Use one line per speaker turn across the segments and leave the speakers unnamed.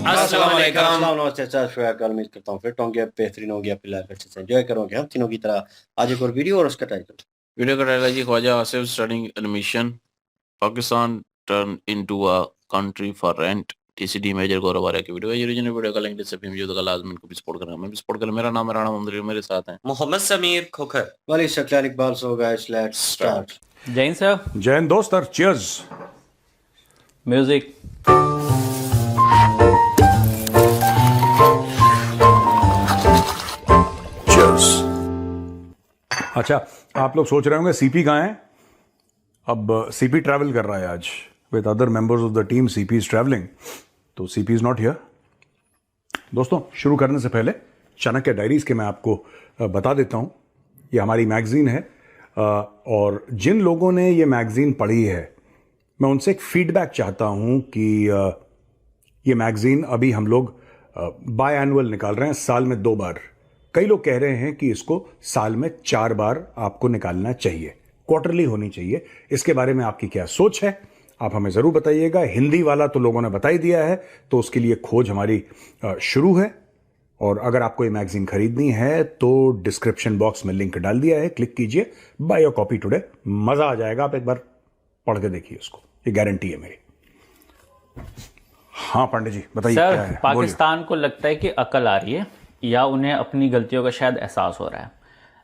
अस्सलाम वालेकुम। उम्मीद करता हूँ फिट होंगे, बेहतरीन होंगे, अपनी लाइफ अच्छे से एंजॉय करोगे। हम तीनों की तरह आज एक और वीडियो और उसका टाइटल
वीडियो का टाइटल है जी ख्वाजा आसिफ स्टडिंग admission Pakistan turn into a country for rent TCD major Gaurav Arya की वीडियो है। ये ओरिजिनल वीडियो का लिंक डिस्क्रिप्शन में मौजूद है। लाजमी को भी सपोर्ट करना, मैं भी सपोर्ट करें। मेरा नाम है राणा मोहम्मद, मेरे साथ हैं
मोहम्मद समीर खोखर,
वाली शक्ल Iqbal. So guys let's start.
Jain sir,
Jain दोस्त और चीयर्स।
म्यूजिक।
चीयर्स। अच्छा, आप लोग सोच रहे होंगे सीपी कहाँ है। अब सीपी ट्रैवल कर रहा है आज with other members of the team. CP is travelling, तो सीपी इज नॉट हियर। दोस्तों, शुरू करने से पहले चाणक्य डायरीज के मैं आपको बता देता हूं, ये हमारी मैगजीन है और जिन लोगों ने ये मैगजीन पढ़ी है मैं उनसे एक फीडबैक चाहता हूं कि ये मैगजीन अभी हम लोग बाय एनुअल निकाल रहे हैं, साल में 2 बार। कई लोग कह रहे हैं कि इसको साल में 4 बार आपको निकालना चाहिए, क्वार्टरली होनी चाहिए। इसके बारे में आपकी क्या सोच है, आप हमें जरूर बताइएगा। हिंदी वाला तो लोगों ने बता ही दिया है, तो उसके लिए खोज हमारी शुरू है। और अगर आपको ये मैगजीन खरीदनी है तो डिस्क्रिप्शन बॉक्स में लिंक डाल दिया है, क्लिक कीजिए, बाय योर कॉपी टुडे। मजा आ जाएगा, आप एक बार पढ़ के देखिए उसको, ये गारंटी है मेरी। हाँ पांडे जी बताइए।
सर,
क्या है?
पाकिस्तान को लगता है कि अकल आ रही है या उन्हें अपनी गलतियों का शायद एहसास हो रहा है।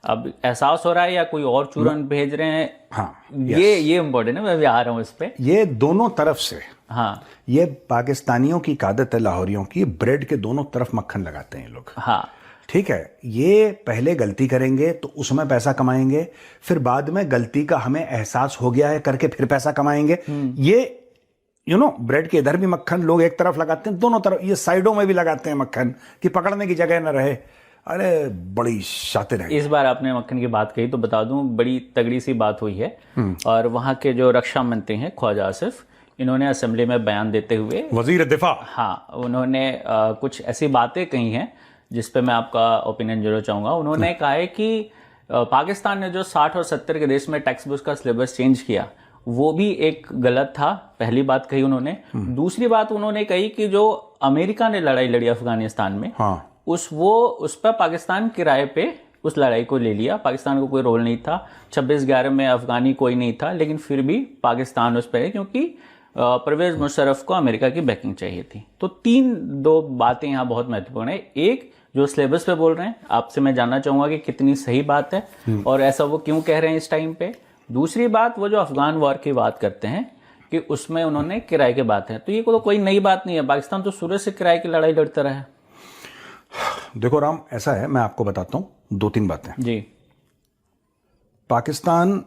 अब एहसास हो रहा है या कोई और चूरन भेज रहे हैं?
हाँ,
ये इम्पोर्टेंट है, मैं भी आ रहा हूँ इस पे।
ये दोनों तरफ से।
हाँ,
ये पाकिस्तानियों की आदत है, लाहौरियों की, ब्रेड के दोनों तरफ मक्खन लगाते हैं ये लोग।
हाँ,
ठीक है, ये पहले गलती करेंगे तो उसमें पैसा कमाएंगे, फिर बाद में गलती का हमें एहसास हो गया है करके फिर पैसा कमाएंगे। ये ब्रेड के इधर भी मक्खन लोग एक तरफ लगाते हैं, दोनों तरफ, ये साइडों में भी लगाते हैं मक्खन कि पकड़ने की जगह न रहे। अरे बड़ी शातिर है।
इस बार आपने मक्खन की बात कही तो बता दूं, बड़ी तगड़ी सी बात हुई है। और वहाँ के जो रक्षा मंत्री हैं ख्वाजा आसिफ, इन्होंने असेंबली में बयान देते हुए,
वजीर दिफा,
हाँ, उन्होंने कुछ ऐसी बातें कही हैं जिस पे मैं आपका ओपिनियन जरूर चाहूंगा। उन्होंने कहा है कि पाकिस्तान ने जो 60 और 70 के देश में टेक्स्ट बुक का सिलेबस चेंज किया वो भी एक गलत था। पहली बात कही उन्होंने। दूसरी बात उन्होंने कही कि जो अमेरिका ने लड़ाई लड़ी अफगानिस्तान में,
हाँ,
उस पर पाकिस्तान किराए पे उस लड़ाई को ले लिया। पाकिस्तान को कोई रोल नहीं था। 26/11 में अफगानी कोई नहीं था, लेकिन फिर भी पाकिस्तान उस पर है क्योंकि परवेज मुशर्रफ को अमेरिका की बैकिंग चाहिए थी। तो 2 बातें यहाँ बहुत महत्वपूर्ण है। एक, जो सिलेबस पे बोल रहे हैं, आपसे मैं जानना चाहूंगा कि कितनी सही बात है और ऐसा वो क्यों कह रहे हैं इस टाइम पे। दूसरी बात, वो जो अफगान वॉर की बात करते हैं कि उसमें उन्होंने किराए की बात है, तो ये तो कोई नई बात नहीं है। पाकिस्तान तो शुरू से किराए की लड़ाई लड़ता रहा है।
देखो राम, ऐसा है, मैं आपको बताता हूं 2-3 बातें
जी।
पाकिस्तान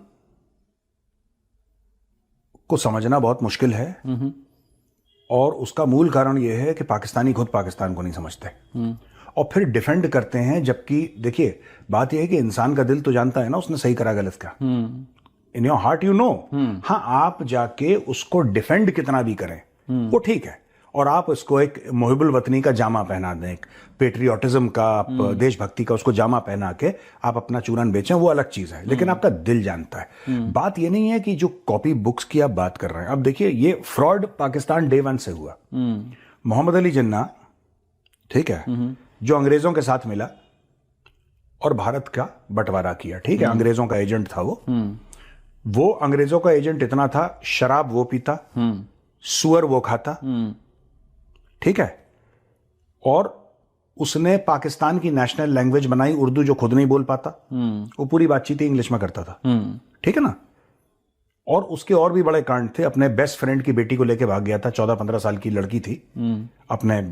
को समझना बहुत मुश्किल है और उसका मूल कारण यह है कि पाकिस्तानी खुद पाकिस्तान को नहीं समझते और फिर डिफेंड करते हैं। जबकि देखिए, बात यह है कि इंसान का दिल तो जानता है ना उसने सही करा गलत का। In your heart you know. हाँ, आप जाके उसको डिफेंड कितना भी करें वो ठीक है, और आप उसको एक मुहिबुल वतनी का जामा पहना दें, एक पेट्रियोटिज्म का, आप देशभक्ति का उसको जामा पहना के आप अपना चूरन बेचें, वो अलग चीज है, लेकिन आपका दिल जानता है। बात ये नहीं है कि जो कॉपी बुक्स की आप बात कर रहे हैं। अब देखिए, ये फ्रॉड पाकिस्तान डे 1 से हुआ। मोहम्मद अली जिन्ना, ठीक है, जो अंग्रेजों के साथ मिला और भारत का बंटवारा किया, ठीक है, अंग्रेजों का एजेंट था वो अंग्रेजों का एजेंट इतना था, शराब वो पीता, सुअर वो खाता, ठीक है, और उसने पाकिस्तान की नेशनल लैंग्वेज बनाई उर्दू, जो खुद नहीं बोल पाता, वो पूरी बातचीत इंग्लिश में करता था, ठीक है ना। और उसके और भी बड़े कांड थे। अपने बेस्ट फ्रेंड की बेटी को लेके भाग गया था, 14-15 साल की लड़की थी। अपने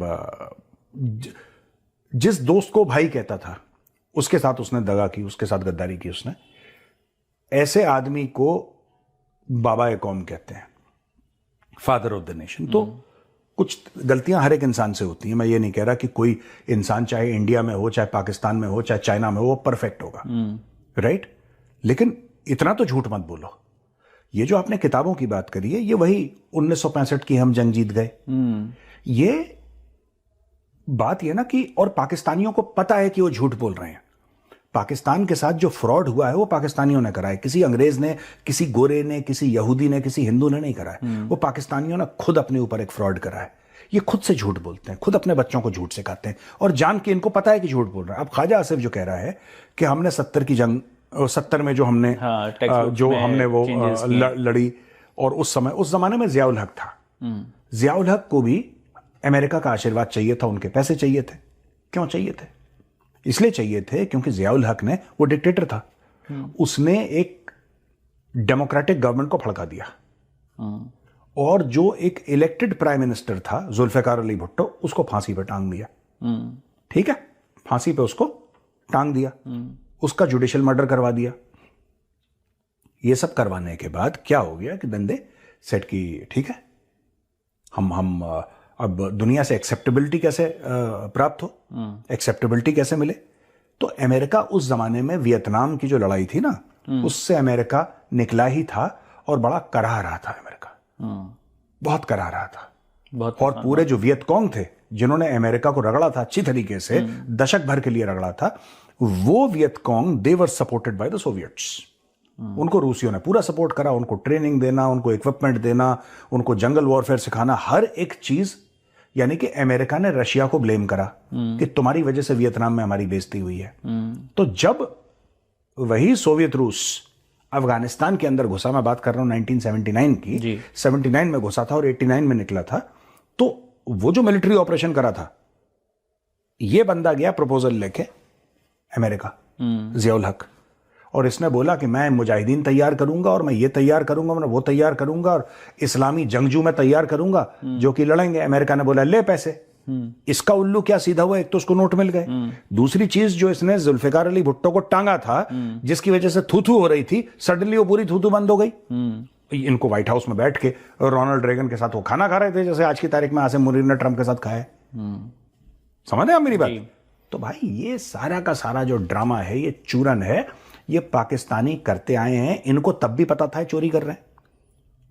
जिस दोस्त को भाई कहता था उसके साथ उसने दगा की, उसके साथ गद्दारी की उसने। ऐसे आदमी को बाबा ए कौम कहते हैं, फादर ऑफ द नेशन। तो कुछ गलतियां हर एक इंसान से होती हैं। मैं ये नहीं कह रहा कि कोई इंसान चाहे इंडिया में हो, चाहे पाकिस्तान में हो, चाहे चाइना में हो, वो परफेक्ट होगा, राइट। लेकिन इतना तो झूठ मत बोलो। ये जो आपने किताबों की बात करी है, ये वही 1965 की हम जंग जीत गए, ये बात ये ना कि, और पाकिस्तानियों को पता है कि वो झूठ बोल रहे हैं। पाकिस्तान के साथ जो फ्रॉड हुआ है वो पाकिस्तानियों ने करा है। किसी अंग्रेज ने, किसी गोरे ने, किसी यहूदी ने, किसी हिंदू ने नहीं करा है। वो पाकिस्तानियों ने खुद अपने ऊपर एक फ्रॉड करा है। ये खुद से झूठ बोलते हैं, खुद अपने बच्चों को झूठ सिखाते हैं और जान के इनको पता है कि झूठ बोल रहे हैं। अब ख्वाजा आसिफ जो कह रहा है कि हमने 70 की जंग, 70 में जो हमने वो लड़ी, और उस जमाने में जियाउल हक था। जियाउल हक को भी अमेरिका का आशीर्वाद चाहिए था, उनके पैसे चाहिए थे। क्यों चाहिए थे? इसलिए चाहिए थे क्योंकि जियाउल हक ने, वो डिक्टेटर था, उसने एक डेमोक्रेटिक गवर्नमेंट को फड़का दिया, और जो एक इलेक्टेड प्राइम मिनिस्टर था जुल्फिकार अली भुट्टो, उसको फांसी पे टांग दिया। ठीक है, फांसी पे उसको टांग दिया, उसका जुडिशियल मर्डर करवा दिया। ये सब करवाने के बाद क्या हो गया कि बंदे सेट की, ठीक है, हम अब दुनिया से एक्सेप्टेबिलिटी कैसे प्राप्त हो, एक्सेप्टेबिलिटी कैसे मिले? तो अमेरिका उस जमाने में वियतनाम की जो लड़ाई थी ना, उससे अमेरिका निकला ही था, और बड़ा करा रहा था अमेरिका, बहुत करा रहा था। और पूरे जो वियतकॉन्ग थे जिन्होंने अमेरिका को रगड़ा था अच्छी तरीके से, दशक भर के लिए रगड़ा था, वो वियतकॉन्ग दे were supported by the Soviets. उनको रूसियों ने पूरा सपोर्ट करा, उनको ट्रेनिंग देना, उनको इक्विपमेंट देना, उनको जंगल वॉरफेयर सिखाना, हर एक चीज। यानी कि अमेरिका ने रशिया को ब्लेम करा कि तुम्हारी वजह से वियतनाम में हमारी बेइज्जती हुई है। तो जब वही सोवियत रूस अफगानिस्तान के अंदर घुसा, मैं बात कर रहा हूं 1979 की, 79 में घुसा था और 89 में निकला था, तो वो जो मिलिट्री ऑपरेशन करा था, ये बंदा गया प्रपोजल लेके अमेरिका, जियाउल हक, और इसने बोला कि मैं मुजाहिदीन तैयार करूंगा, और मैं ये तैयार करूंगा, मैं वो तैयार करूंगा, और इस्लामी जंगजू मैं तैयार करूंगा जो कि लड़ेंगे। अमेरिका ने बोला ले पैसे। इसका उल्लू क्या सीधा हुआ, एक तो उसको नोट मिल गए, दूसरी चीज जो इसने जुल्फिकार अली भुट्टो को टांगा था, जिसकी वजह से थूथू हो रही थी, सडनली वो पूरी थूथू बंद हो गई। इनको व्हाइट हाउस में बैठ के रोनाल्ड रेगन के साथ वो खाना खा रहे थे, जैसे आज की तारीख में आसिम मुनीर ने ट्रंप के साथ खाया। समझ रहे आप मेरी बात? तो भाई ये सारा का सारा जो ड्रामा है, ये चूरन है, ये पाकिस्तानी करते आए हैं। इनको तब भी पता था चोरी कर रहे हैं।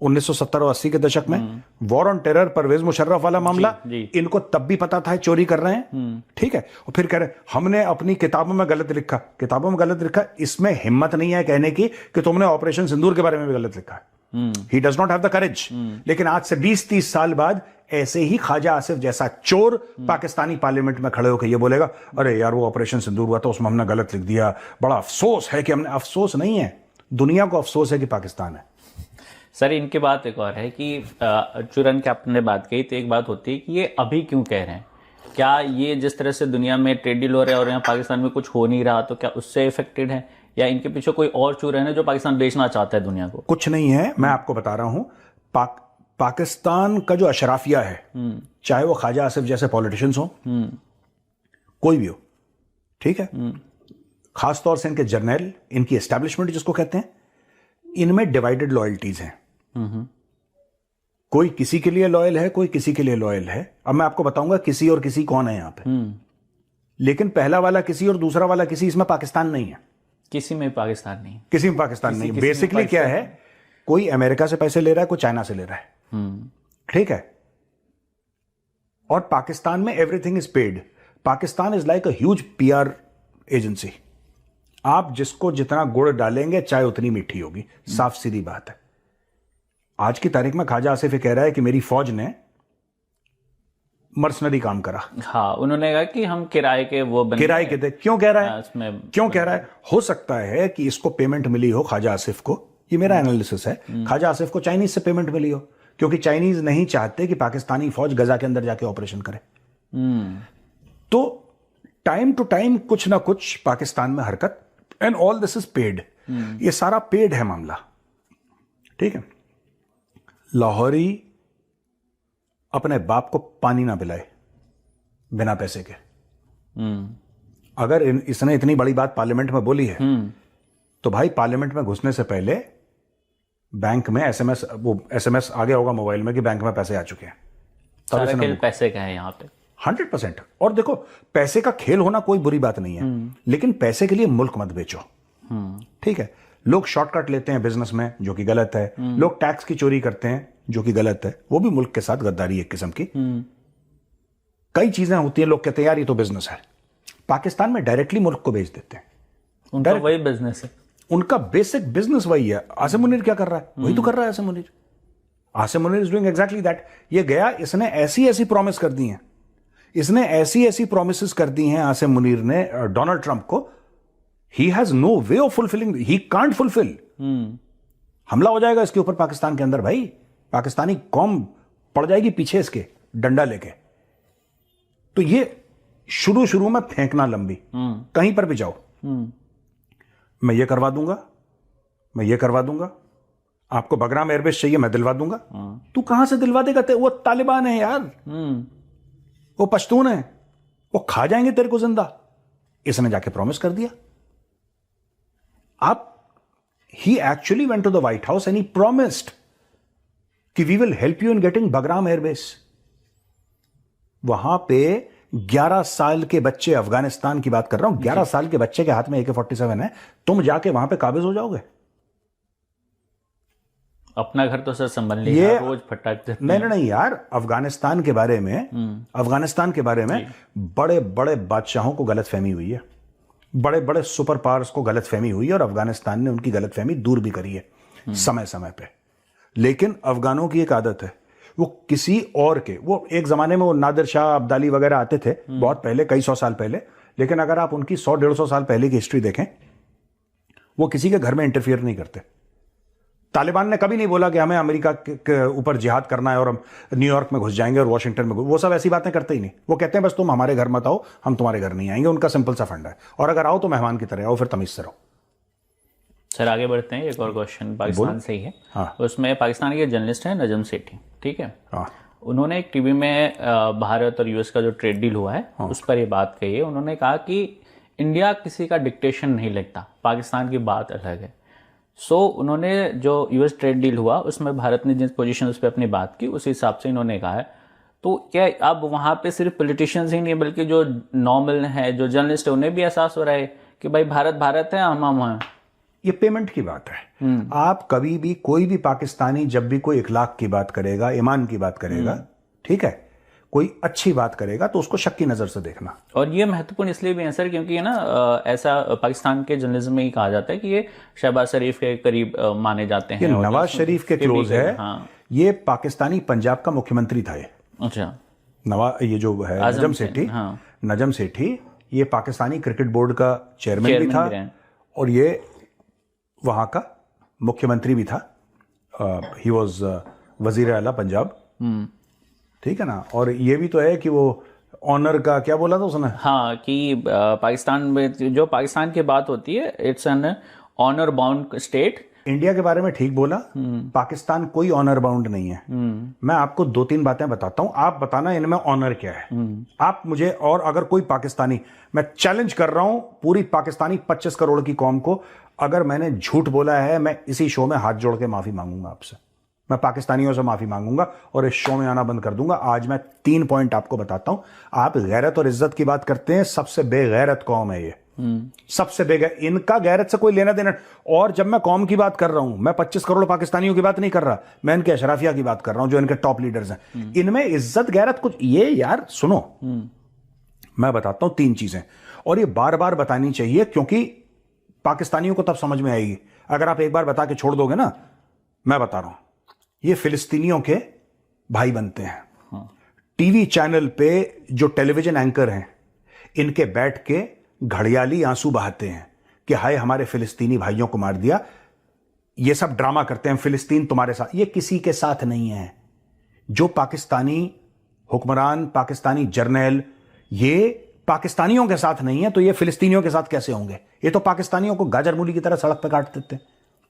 1970 और 80 के दशक में war on terror, Pervez Musharraf वाला मामला, इनको तब भी पता था चोरी कर रहे हैं। ठीक है, और फिर कह रहे हमने अपनी किताबों में गलत लिखा। किताबों में गलत लिखा, इसमें हिम्मत नहीं है कहने की कि तुमने ऑपरेशन सिंदूर के बारे में भी गलत लिखा है। He does not have the courage. लेकिन आज से 20-30 साल बाद ऐसे ही ख्वाजा आसिफ जैसा चोर पाकिस्तानी पार्लियामेंट में खड़े होकर ये बोलेगा, अरे यार वो ऑपरेशन सिंदूर हुआ था, उसमें हमने गलत लिख दिया, बड़ा अफसोस है कि हमने। अफसोस नहीं है, दुनिया को अफसोस है कि पाकिस्तान है।
सर इनकी बात एक और है कि चुरन की आपने बात कही, तो एक बात होती है कि ये अभी क्यों कह रहे हैं? क्या ये जिस तरह से दुनिया में ट्रेड डील हो रहा है और यहाँ पाकिस्तान में कुछ हो नहीं रहा, तो क्या उससे इफेक्टेड है, या इनके पीछे कोई और चुरन है जो पाकिस्तान बेचना चाहता है दुनिया को?
कुछ नहीं है, मैं आपको बता रहा हूं। पाकिस्तान का जो अशराफिया है, चाहे वो ख्वाजा आसिफ जैसे पॉलिटिशियंस हो, कोई भी हो, ठीक है, खासतौर से इनके जर्नल, इनकी एस्टैब्लिशमेंट जिसको कहते हैं, इनमें डिवाइडेड लॉयल्टीज हैं। कोई किसी के लिए लॉयल है, कोई किसी के लिए लॉयल है। अब मैं आपको बताऊंगा किसी और किसी कौन है यहां पे। लेकिन पहला वाला किसी और दूसरा वाला किसी, इसमें पाकिस्तान नहीं है।
किसी में पाकिस्तान नहीं,
किसी में पाकिस्तान नहीं। बेसिकली क्या है, कोई अमेरिका से पैसे ले रहा है, कोई चाइना से ले रहा है, ठीक है, और पाकिस्तान में everything is paid. Pakistan is like a huge PR agency. आप जिसको जितना गुड़ डालेंगे चाय उतनी मीठी होगी, साफ सीधी बात है। आज की तारीख में ख्वाजा आसिफ कह रहा है कि मेरी फौज ने मर्सनरी काम करा।
हाँ, उन्होंने कहा कि हम किराए के वो बने,
किराए के थे। क्यों कह रहा है? क्यों कह रहा है? हो सकता है कि इसको पेमेंट मिली हो ख्वाजा आसिफ को, ये मेरा एनालिसिस है, ख्वाजा आसिफ को चाइनीज से पेमेंट मिली हो, क्योंकि चाइनीज नहीं चाहते कि पाकिस्तानी फौज गजा के अंदर जाके ऑपरेशन करे। तो टाइम टू टाइम कुछ ना कुछ पाकिस्तान में हरकत, and all this is paid. ये सारा पेड है मामला, ठीक है। लाहौरी अपने बाप को पानी ना पिलाए बिना पैसे के। अगर इसने इतनी बड़ी बात पार्लियामेंट में बोली है, तो भाई पार्लियामेंट में घुसने से पहले बैंक में एसएमएस आ गया होगा मोबाइल में कि बैंक में पैसे आ चुके हैं।
सारा खेल पैसे का है यहाँ पे
100%। और देखो, पैसे का खेल होना कोई बुरी बात नहीं है, लेकिन पैसे के लिए मुल्क मत बेचो, ठीक है। लोग शॉर्टकट लेते हैं बिजनेस में, जो कि गलत है। लोग टैक्स की चोरी करते हैं, जो कि गलत है। वो भी मुल्क के साथ गद्दारी एक किस्म की। कई चीजें होती हैं, लोग कहते हैं यार ये तो बिजनेस है। पाकिस्तान में डायरेक्टली मुल्क को बेच देते हैं,
उनका वही बिजनेस है,
उनका बेसिक बिजनेस वही है। आसिम मुनीर क्या कर रहा है? वही तो कर रहा है Asim Munir. Asim Munir is doing exactly that. ये गया, इसने ऐसी ऐसी प्रॉमिस कर दी हैं, इसने ऐसी ऐसी प्रोमिस कर दी हैं आसिम मुनीर ने डोनाल्ड ट्रंप को, he has no way of fulfilling, he can't fulfil. हमला हो जाएगा इसके ऊपर पाकिस्तान के अंदर, भाई पाकिस्तानी कौम पड़ जाएगी पीछे इसके डंडा लेके। तो ये शुरू शुरू में फेंकना लंबी, कहीं पर भी जाओ, मैं ये करवा दूंगा, मैं ये करवा दूंगा, आपको बगराम एयरबेस चाहिए मैं दिलवा दूंगा। तू कहां से दिलवा देगा? वो तालिबान है यार, वो पश्तून है, वो खा जाएंगे तेरे को जिंदा। इसने जाके प्रॉमिस कर दिया। आप ही actually went to the White House and he promised कि we will help you in getting Bagram airbase. वहां पे 11 साल के बच्चे, अफगानिस्तान की बात कर रहा हूं, 11 साल के बच्चे के हाथ में AK-47 है, तुम जाके वहां पे काबिज हो जाओगे?
अपना घर तो सर संभल लिया, रोज फटाक।
नहीं यार, अफगानिस्तान के बारे में, अफगानिस्तान के बारे में बड़े बड़े बादशाहों को गलतफहमी हुई है, बड़े बड़े सुपर पावर्स को गलतफहमी हुई है, और अफगानिस्तान ने उनकी गलतफहमी दूर भी करी है समय समय पे। लेकिन अफगानों की एक आदत है, वो किसी और के, वो एक जमाने में वो नादिर शाह अब्दाली वगैरह आते थे बहुत पहले, कई 100 साल पहले, लेकिन अगर आप उनकी 100-150 साल पहले की हिस्ट्री देखें, वो किसी के घर में इंटरफियर नहीं करते। तालिबान ने कभी नहीं बोला कि हमें अमेरिका के ऊपर जिहाद करना है और हम न्यूयॉर्क में घुस जाएंगे और वॉशिंगटन में, वो सब ऐसी बातें करते ही नहीं। वो कहते हैं बस तुम हमारे घर मत आओ, हम तुम्हारे घर नहीं आएंगे। उनका सिंपल सा फंडा है, और अगर आओ तो मेहमान की तरह आओ, फिर तमीज से रहो।
सर आगे बढ़ते हैं, एक और क्वेश्चन पाकिस्तान से ही है। हाँ। उसमें पाकिस्तान के जर्नलिस्ट हैं नजम सेठी, ठीक है। हाँ। उन्होंने एक टीवी में भारत और यूएस का जो ट्रेड डील हुआ है, हाँ, उस पर ये बात कही है। उन्होंने कहा कि इंडिया किसी का डिक्टेशन नहीं लगता, पाकिस्तान की बात अलग है। उन्होंने जो यूएस ट्रेड डील हुआ उसमें भारत ने जिस पोजीशन उस पर अपनी बात की, उस हिसाब से इन्होंने कहा है। तो क्या अब वहां पे सिर्फ पॉलिटिशियंस ही नहीं बल्कि जो नॉर्मल है, जो जर्नलिस्ट है, उन्हें भी एहसास हो रहा है कि भाई भारत भारत है, हम हैं।
ये पेमेंट की बात है। आप कभी भी, कोई भी पाकिस्तानी जब भी कोई इखलाक की बात करेगा, ईमान की बात करेगा, ठीक है, कोई अच्छी बात करेगा, तो उसको शक की नजर से देखना।
और ये महत्वपूर्ण इसलिए भी है सर क्योंकि है ना, ऐसा पाकिस्तान के जर्नलिज्म में ही कहा जाता है कि ये शहबाज शरीफ के करीब माने जाते हैं,
नवाज शरीफ के क्लोज है। हाँ। ये पाकिस्तानी पंजाब का मुख्यमंत्री था ये। अच्छा। ये जो है नजम सेठी, हाँ। नजम सेठी ये पाकिस्तानी क्रिकेट बोर्ड का चेयरमैन भी था, और ये वहां का मुख्यमंत्री भी था। ही वॉज वजीर आला पंजाब, ठीक है ना। और ये भी तो है कि वो ऑनर का क्या बोला था उसने, हाँ, कि
पाकिस्तान में जो पाकिस्तान की बात होती है, it's an honour bound state.
India के बारे में ठीक बोला, पाकिस्तान कोई ऑनर बाउंड नहीं है। मैं आपको 2-3 बातें बताता हूं, आप बताना इनमें ऑनर क्या है। आप मुझे, और अगर कोई पाकिस्तानी, मैं चैलेंज कर रहा हूं पूरी पाकिस्तानी 25 करोड़ की कौम को, अगर मैंने झूठ बोला है, मैं इसी शो में हाथ जोड़ के माफी मांगूंगा आपसे। मैं पाकिस्तानियों से माफी मांगूंगा और इस शो में आना बंद कर दूंगा। आज मैं 3 पॉइंट आपको बताता हूं। आप गैरत और इज्जत की बात करते हैं, सबसे बेगैरत कौम है ये, सबसे बेगैरत। इनका गैरत से कोई लेना देना। और जब मैं कौम की बात कर रहा हूं, मैं 25 करोड़ पाकिस्तानियों की बात नहीं कर रहा, मैं इनके अशराफिया की बात कर रहा हूं, जो इनके टॉप लीडर्स हैं। इनमें इज्जत गैरत कुछ, ये यार सुनो, मैं बताता हूं 3 चीजें, और ये बार बार बतानी चाहिए, क्योंकि पाकिस्तानियों को तब समझ में आएगी। अगर आप एक बार बता के छोड़ दोगे ना, मैं बता रहा हूं, ये फिलिस्तीनियों के भाई बनते हैं। हाँ। टीवी चैनल पे जो टेलीविजन एंकर हैं, इनके बैठ के घड़ियाली आंसू बहाते हैं कि हाय हमारे फिलिस्तीनी भाइयों को मार दिया। ये सब ड्रामा करते हैं, फिलिस्तीन तुम्हारे साथ। ये किसी के साथ नहीं है। जो पाकिस्तानी हुक्मरान, पाकिस्तानी जर्नल, ये पाकिस्तानियों के साथ नहीं है, तो ये फिलिस्तीनियों के साथ कैसे होंगे? ये तो पाकिस्तानियों को गाजर मूली की तरह सड़क पर काट देते हैं।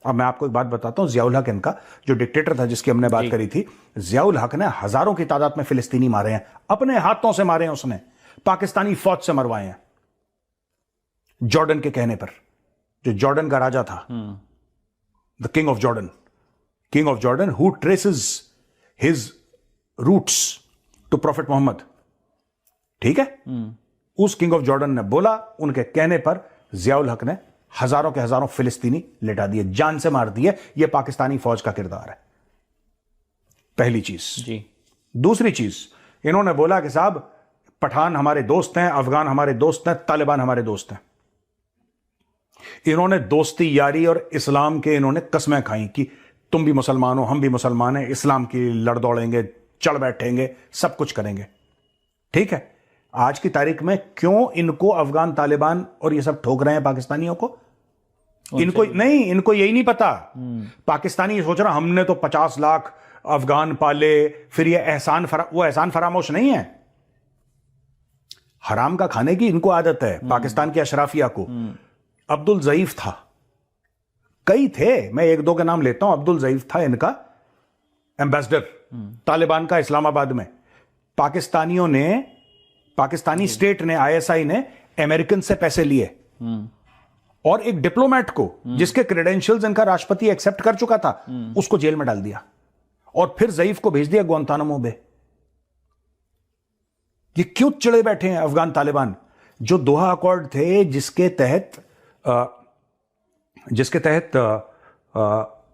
अब मैं आपको एक बात बताता हूं, जियाउल हक इनका जो डिक्टेटर था, जिसकी हमने बात करी थी, जियाउल हक ने हजारों की तादाद में फिलिस्तीनी मारे हैं, अपने हाथों से मारे हैं उसने, पाकिस्तानी फौज से मरवाए हैं, जॉर्डन के कहने पर। जो जॉर्डन का राजा था, the king of Jordan, who traces his roots to prophet Muhammad, ठीक है। उस किंग ऑफ जॉर्डन ने बोला, उनके कहने पर जियाउल हक ने हजारों के हजारों फिलिस्तीनी लिटा दिए, जान से मार दिए। यह पाकिस्तानी फौज का किरदार है, पहली चीज जी। दूसरी चीज, इन्होंने बोला कि साहब पठान हमारे दोस्त हैं, अफगान हमारे दोस्त हैं, तालिबान हमारे दोस्त हैं। इन्होंने दोस्ती, यारी और इस्लाम के इन्होंने कस्में खाई कि तुम भी मुसलमान हो, हम भी मुसलमान हैं, इस्लाम की लड़ दौड़ेंगे, चढ़ बैठेंगे, सब कुछ करेंगे। ठीक है, आज की तारीख में क्यों इनको अफगान तालिबान और ये सब ठोक रहे हैं पाकिस्तानियों को? इनको नहीं, इनको यही नहीं पता। पाकिस्तानी सोच रहा हमने तो 50 लाख अफगान पाले, फिर ये वो एहसान फरामोश नहीं है। हराम का खाने की इनको आदत है, पाकिस्तान के अशराफिया को। अब्दुल ज़ईफ था, कई थे, मैं एक दो के नाम लेता हूं। अब्दुल ज़ईफ था इनका एम्बेसडर तालिबान का इस्लामाबाद में। पाकिस्तानी स्टेट ने, आईएसआई ने अमेरिकन से पैसे लिए और एक डिप्लोमेट को, जिसके क्रेडेंशियल्स इनका राष्ट्रपति एक्सेप्ट कर चुका था, उसको जेल में डाल दिया और फिर ज़ईफ को भेज दिया गुआंतानामो बे। ये क्यों चिड़े बैठे हैं अफगान तालिबान? जो दोहा अकॉर्ड थे, जिसके तहत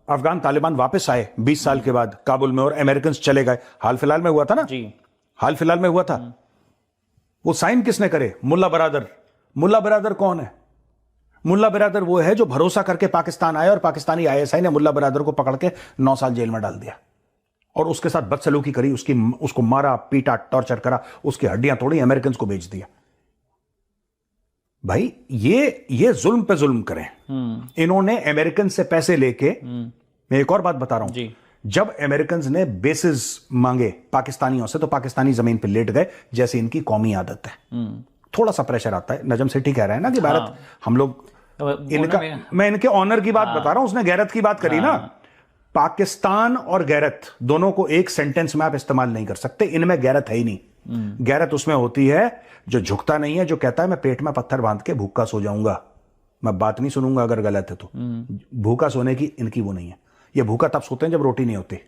अफगान तालिबान वापस आए 20 साल के बाद काबुल में और अमेरिकन चले गए, हाल फिलहाल में हुआ था ना जी, हाल फिलहाल में हुआ था। वो साइन किसने करे? मुल्ला बरादर। मुल्ला बरादर कौन है? मुल्ला बरादर वो है जो भरोसा करके पाकिस्तान आया और पाकिस्तानी आईएसआई ने मुल्ला बरादर को पकड़ के 9 साल जेल में डाल दिया और उसके साथ बदसलूकी करी, उसको मारा, पीटा, टॉर्चर करा, उसकी हड्डियां तोड़ी, अमेरिकन को बेच दिया। भाई ये जुल्म पे जुल्म करें। इन्होंने अमेरिकन से पैसे लेके, मैं एक और बात बता रहा हूं जी, जब अमेरिकन ने बेसिस मांगे पाकिस्तानियों से तो पाकिस्तानी जमीन पे लेट गए, जैसे इनकी कौमी आदत है। थोड़ा सा प्रेशर आता है। नजम सेठी कह रहे हैं ना कि भारत, हम लोग इनका, मैं इनके ऑनर की बात बता रहा हूं, उसने गैरत की बात करी ना। पाकिस्तान और गैरत दोनों को एक सेंटेंस में आप इस्तेमाल नहीं कर सकते। इनमें गैरत है ही नहीं। गैरत उसमें होती है जो झुकता नहीं है, जो कहता है मैं पेट में पत्थर बांध के भूखा सो जाऊंगा, मैं बात नहीं सुनूंगा अगर गलत है तो। भूखा सोने की इनकी वो नहीं है। ये भूखा तब सोते हैं जब रोटी नहीं होती।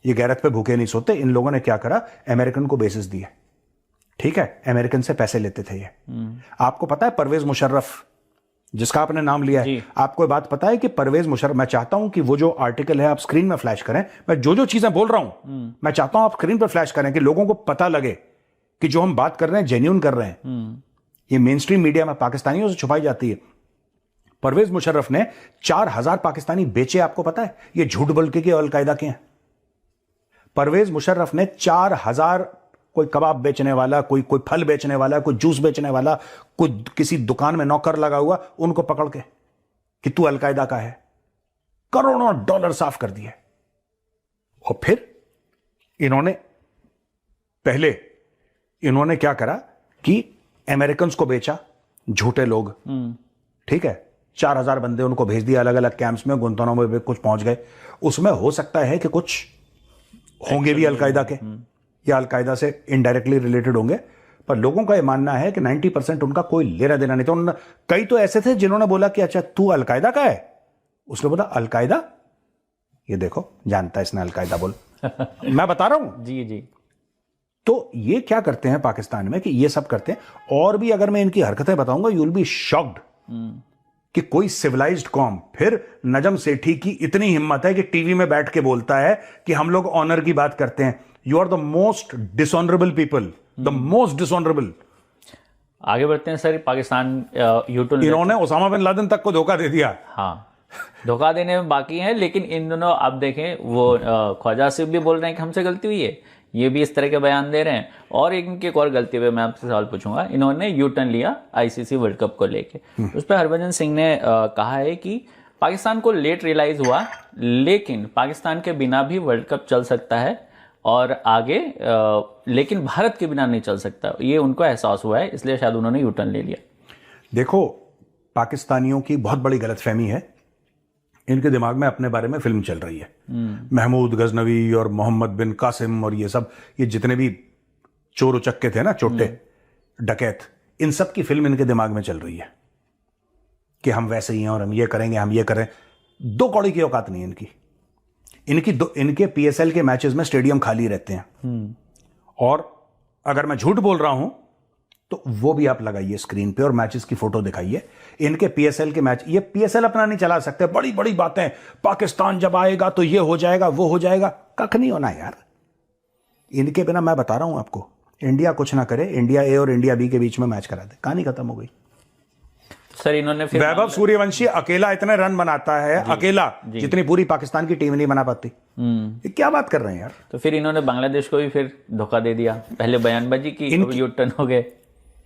ये गैरत पे भूखे नहीं सोते। इन लोगों ने क्या करा? अमेरिकन को बेसिस दिए। ठीक है, अमेरिकन से पैसे लेते थे ये। आपको पता है परवेज मुशर्रफ, जिसका आपने नाम लिया है, आपको बात पता है कि परवेज मुशर्रफ, मैं चाहता हूं कि वो जो आर्टिकल है आप स्क्रीन में फ्लैश करें। मैं जो चीजें बोल रहा हूं मैं चाहता हूं आप स्क्रीन पर फ्लैश करें कि लोगों को पता लगे कि जो हम बात कर रहे हैं जेन्युइन कर रहे हैं। ये मेन स्ट्रीम मीडिया में पाकिस्तानियों से छुपाई जाती है। परवेज मुशर्रफ ने 4000 पाकिस्तानी बेचे, आपको पता है? ये झूठ बोल के अलकायदा के हैं। परवेज मुशर्रफ ने 4000, कोई कबाब बेचने वाला, कोई फल बेचने वाला, कोई जूस बेचने वाला, कोई किसी दुकान में नौकर लगा हुआ, उनको पकड़ के कि तू अलकायदा का है, करोड़ों डॉलर साफ कर दिए। और फिर इन्होंने क्या करा कि अमेरिकन को बेचा, झूठे लोग। ठीक है, 4000 बंदे उनको भेज दिए अलग अलग कैंप्स में, गुंतानामो में कुछ पहुंच गए। उसमें हो सकता है कि कुछ होंगे भी अलकायदा के या अलकायदा से इनडायरेक्टली रिलेटेड होंगे, पर लोगों का यह मानना है कि 90% उनका कोई लेना देना नहीं था। कई तो ऐसे थे जिन्होंने बोला कि अच्छा तू अलकायदा का है। उसने बोला अलकायदा, ये देखो जानता है इसने अलकायदा बोल। मैं बता रहा हूं
जी जी।
तो ये क्या करते हैं पाकिस्तान में कि ये सब करते हैं। और भी अगर मैं इनकी हरकतें बताऊंगा यू विल बी शॉक्ड कि कोई सिविलाइज्ड कौम। फिर नजम सेठी की इतनी हिम्मत है कि टीवी में बैठ के बोलता है कि हम लोग ऑनर की बात करते हैं। You are the most dishonourable people, the most dishonourable.
आगे बढ़ते हैं सर। पाकिस्तान यूट्यूब,
इन्होंने ओसामा बिन लादेन तक को धोखा दे दिया।
हाँ, धोखा देने में बाकी है, लेकिन इन दोनों आप देखें, वो ख्वाजा आसिफ भी बोल रहे हैं कि हमसे गलती हुई है, ये भी इस तरह के बयान दे रहे हैं। और इनकी एक और गलती पे मैं आपसे सवाल पूछूंगा। इन्होंने यू टर्न लिया आईसीसी वर्ल्ड कप को लेके। उस पर हरभजन सिंह ने कहा है कि पाकिस्तान को लेट रियलाइज हुआ, लेकिन पाकिस्तान के बिना भी वर्ल्ड कप चल सकता है और आगे, लेकिन भारत के बिना नहीं चल सकता। ये उनको एहसास हुआ है, इसलिए शायद उन्होंने यू टर्न ले लिया।
देखो, पाकिस्तानियों की बहुत बड़ी गलतफहमी है। इनके दिमाग में अपने बारे में फिल्म चल रही है। महमूद गजनवी और मोहम्मद बिन कासिम और ये सब, ये जितने भी चोर उचक्के थे ना, चोटे डकैत, इन सब की फिल्म इनके दिमाग में चल रही है कि हम वैसे ही हैं और हम ये करेंगे, हम ये करें। 2 कौड़ी की औकात नहीं है इनके पीएसएल के मैचेस में स्टेडियम खाली रहते हैं। और अगर मैं झूठ बोल रहा हूं तो वो भी आप लगाइए स्क्रीन पे और मैचेस की फोटो दिखाइए। इनके पीएसएल के मैच, ये पीएसएल अपना नहीं चला सकते। बड़ी बड़ी बातें, पाकिस्तान जब आएगा तो ये हो जाएगा, वो हो जाएगा। कख नहीं होना यार इनके बिना। मैं बता रहा हूं आपको, इंडिया कुछ ना करे, इंडिया ए और इंडिया बी के बीच में मैच करा दे, कहानी खत्म हो गई।
सर इन्होंने फिर
वैभव सूर्यवंशी अकेला इतने रन बनाता है, अकेला, जितनी पूरी पाकिस्तान की टीम नहीं बना पाती। ये क्या बात कर रहे हैं यार।
तो फिर इन्होंने बांग्लादेश को भी फिर धोखा दे दिया, पहले बयानबाजी की, यू टर्न हो गए।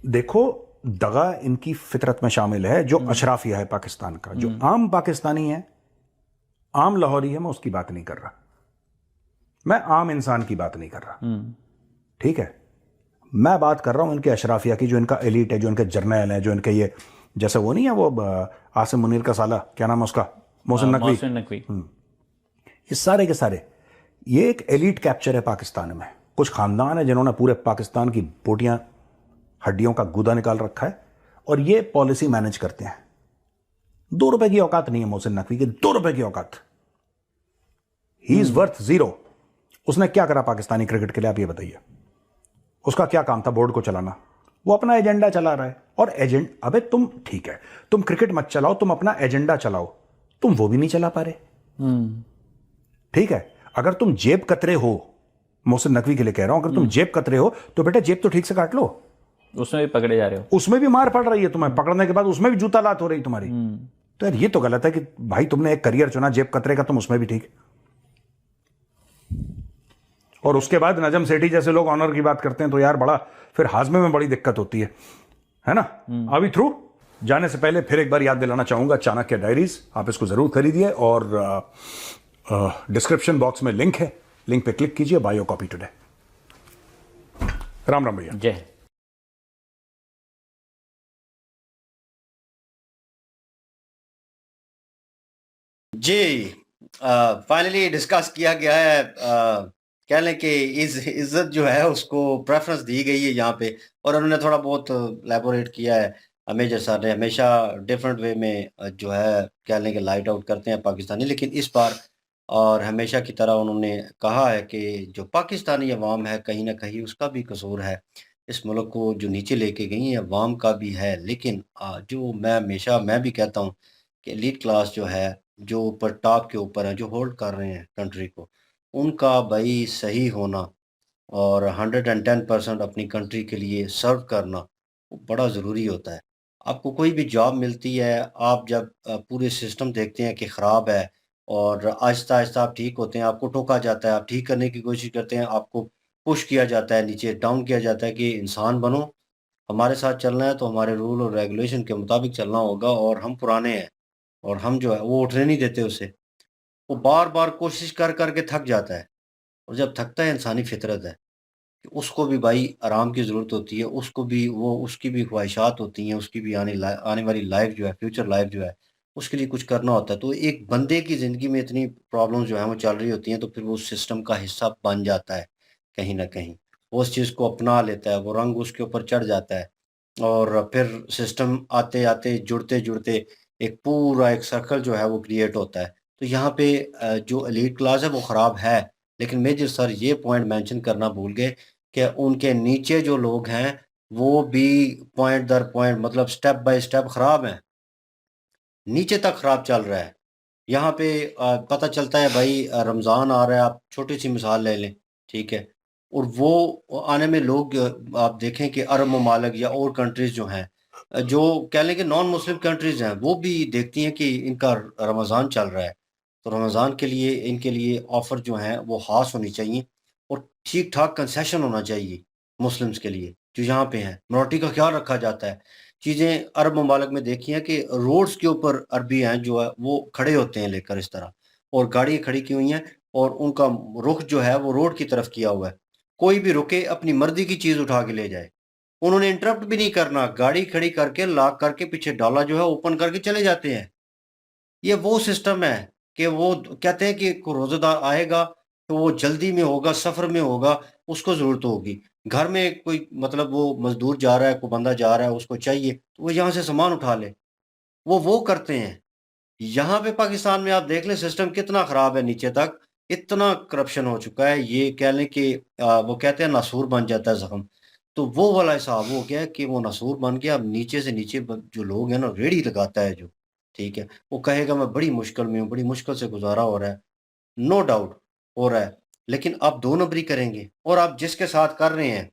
देखो, दगा इनकी फितरत में शामिल है। जो अशराफिया है पाकिस्तान का, जो आम पाकिस्तानी है, आम लाहौरी है, मैं उसकी बात नहीं कर रहा, मैं आम इंसान की बात नहीं कर रहा, ठीक है। मैं बात कर रहा हूं इनके अशराफिया की, जो इनका एलिट है, जो इनके जर्नल है, जो इनके ये, जैसे वो नहीं है वो आसिम मुनीर का साला, क्या नाम है उसका, मोहसिन नकवी। ये सारे के सारे, ये एक एलिट कैप्चर है पाकिस्तान में। कुछ खानदान है जिन्होंने पूरे पाकिस्तान की बोटियां, हड्डियों का गुदा निकाल रखा है, और ये पॉलिसी मैनेज करते हैं। 2 रुपए की औकात नहीं है मोहसिन नकवी की, 2 रुपए की औकात। He is worth 0। उसने क्या करा पाकिस्तानी क्रिकेट के लिए, आप ये बताइए। उसका क्या काम था? बोर्ड को चलाना। वो अपना एजेंडा चला रहा है। और अबे तुम, ठीक है, तुम क्रिकेट मत चलाओ, तुम अपना एजेंडा चलाओ, तुम वो भी नहीं चला पा रहे। ठीक है, अगर तुम जेब कतरे हो, मोहसिन नकवी के लिए कह रहा हूं, अगर तुम जेब कतरे हो तो बेटा जेब तो ठीक से काट लो।
उसमें भी पकड़े जा रहे हो,
उसमें भी मार पड़ रही है तुम्हें, पकड़ने के बाद उसमें भी जूता लात हो रही तुम्हारी। तो यार ये तो गलत है कि भाई तुमने एक करियर चुना जेब कतरे का, तुम उसमें भी ठीक। और उसके बाद नजम सेठी जैसे लोग ऑनर की बात करते हैं तो यार बड़ा फिर हाजमे में बड़ी दिक्कत होती है ना। अभी थ्रू जाने से पहले फिर एक बार याद दिलाना चाहूंगा, चाणक्य डायरीज, आप इसको जरूर खरीदिए, और डिस्क्रिप्शन बॉक्स में लिंक है, लिंक पे क्लिक कीजिए, by your copy today. Ram Ram भैया।
जय।
जी, फाइनली डिस्कस किया गया है। कह लें कि इज्जत जो है उसको प्रेफरेंस दी गई है यहाँ पे, और उन्होंने थोड़ा बहुत एलेबोरेट किया है। मेजर सर ने हमेशा डिफरेंट वे में जो है कह लें कि लाइट आउट करते हैं पाकिस्तानी, लेकिन इस बार और हमेशा की तरह उन्होंने कहा है कि जो पाकिस्तानी अवाम है कहीं ना कहीं उसका भी कसूर है, इस मुल्क को जो नीचे लेके गई है अवाम का भी है। लेकिन जो मैं भी कहता हूँ कि एलीट क्लास जो है, जो ऊपर टॉप के ऊपर है, जो होल्ड कर रहे हैं कंट्री को, उनका भाई सही होना और 110% अपनी कंट्री के लिए सर्व करना वो बड़ा ज़रूरी होता है। आपको कोई भी जॉब मिलती है, आप जब पूरे सिस्टम देखते हैं कि ख़राब है और आहिस्ता-आहिस्ता आप ठीक होते हैं, आपको टोका जाता है, आप ठीक करने की कोशिश करते हैं, आपको पुश किया जाता है, नीचे डाउन किया जाता है कि इंसान बनो, हमारे साथ चलना है तो हमारे रूल और रेगुलेशन के मुताबिक चलना होगा, और हम पुराने हैं और हम जो है वो उठने नहीं देते उसे। वो बार-बार कोशिश कर के थक जाता है, और जब थकता है इंसानी फितरत है कि उसको भी भाई आराम की ज़रूरत होती है, उसको भी वो उसकी भी ख्वाहिशात होती हैं, उसकी भी आने वाली लाइफ़ जो है, फ्यूचर लाइफ़ जो है, उसके लिए कुछ करना होता है। तो एक बंदे की ज़िंदगी में इतनी प्रॉब्लम्स जो हैं वो चल रही होती हैं, तो फिर वो सिस्टम का हिस्सा बन जाता है कहीं न कहीं। वो उस चीज़ को अपना लेता है, वो रंग उसके ऊपर चढ़ जाता है, और फिर सिस्टम आते-आते, जुड़ते-जुड़ते एक पूरा एक सर्कल जो है वो क्रिएट होता है। तो यहाँ पे जो एलीट क्लास है वो ख़राब है, लेकिन मेजर सर ये पॉइंट मेंशन करना भूल गए कि उनके नीचे जो लोग हैं, वो भी पॉइंट दर पॉइंट मतलब स्टेप बाय स्टेप ख़राब हैं। नीचे तक ख़राब चल रहा है। यहाँ पे पता चलता है भाई रमज़ान आ रहा है, आप छोटी-सी मिसाल ले लें, ठीक है? और वो आने में लोग आप देखें कि अरब ममालिक या और कंट्रीज़ जो हैं जो कह लें कि नॉन मुस्लिम कंट्रीज़ हैं, वो भी देखती हैं कि इनका रमज़ान चल रहा है। तो रमज़ान के लिए इनके लिए ऑफ़र जो हैं वो ख़ास होनी चाहिए, और ठीक-ठाक कंसेशन होना चाहिए मुस्लिम्स के लिए, जो यहाँ पे हैं। मिनॉरिटी का ख़्याल रखा जाता है। चीज़ें अरब ममालिक में देखी हैं कि रोड्स के ऊपर अरबी हैं जो है वो खड़े होते हैं लेकर इस तरह, और गाड़ियाँ खड़ी की हुई हैं और उनका रुख जो है वो रोड की तरफ किया हुआ है। कोई भी रुके अपनी मर्ज़ी की चीज़ उठा के ले जाए। उन्होंने इंटरप्ट भी नहीं करना, गाड़ी खड़ी करके लॉक करके पीछे डाला जो है ओपन करके चले जाते हैं। ये वो सिस्टम है कि वो कहते हैं कि को रोज़ेदार आएगा तो वो जल्दी में होगा, सफ़र में होगा, उसको ज़रूरत होगी। घर में कोई मतलब वो मज़दूर जा रहा है, कोई बंदा जा रहा है, उसको चाहिए, तो वो यहाँ से सामान उठा ले, वो करते हैं। यहाँ पे पाकिस्तान में आप देख लें सिस्टम कितना ख़राब है नीचे तक, इतना करप्शन हो चुका है, ये कह लें कि वो कहते हैं नासूर बन जाता है ज़ख्म, तो वो वाला हिसाब हो गया है कि वो नासूर बन गया। अब नीचे से नीचे जो लोग हैं ना, रेहड़ी लगाता है जो, ठीक है, वो कहेगा मैं बड़ी मुश्किल में हूँ, बड़ी मुश्किल से गुजारा हो रहा है, नो डाउट हो रहा है, लेकिन आप दो नंबरी करेंगे और आप जिसके साथ कर रहे हैं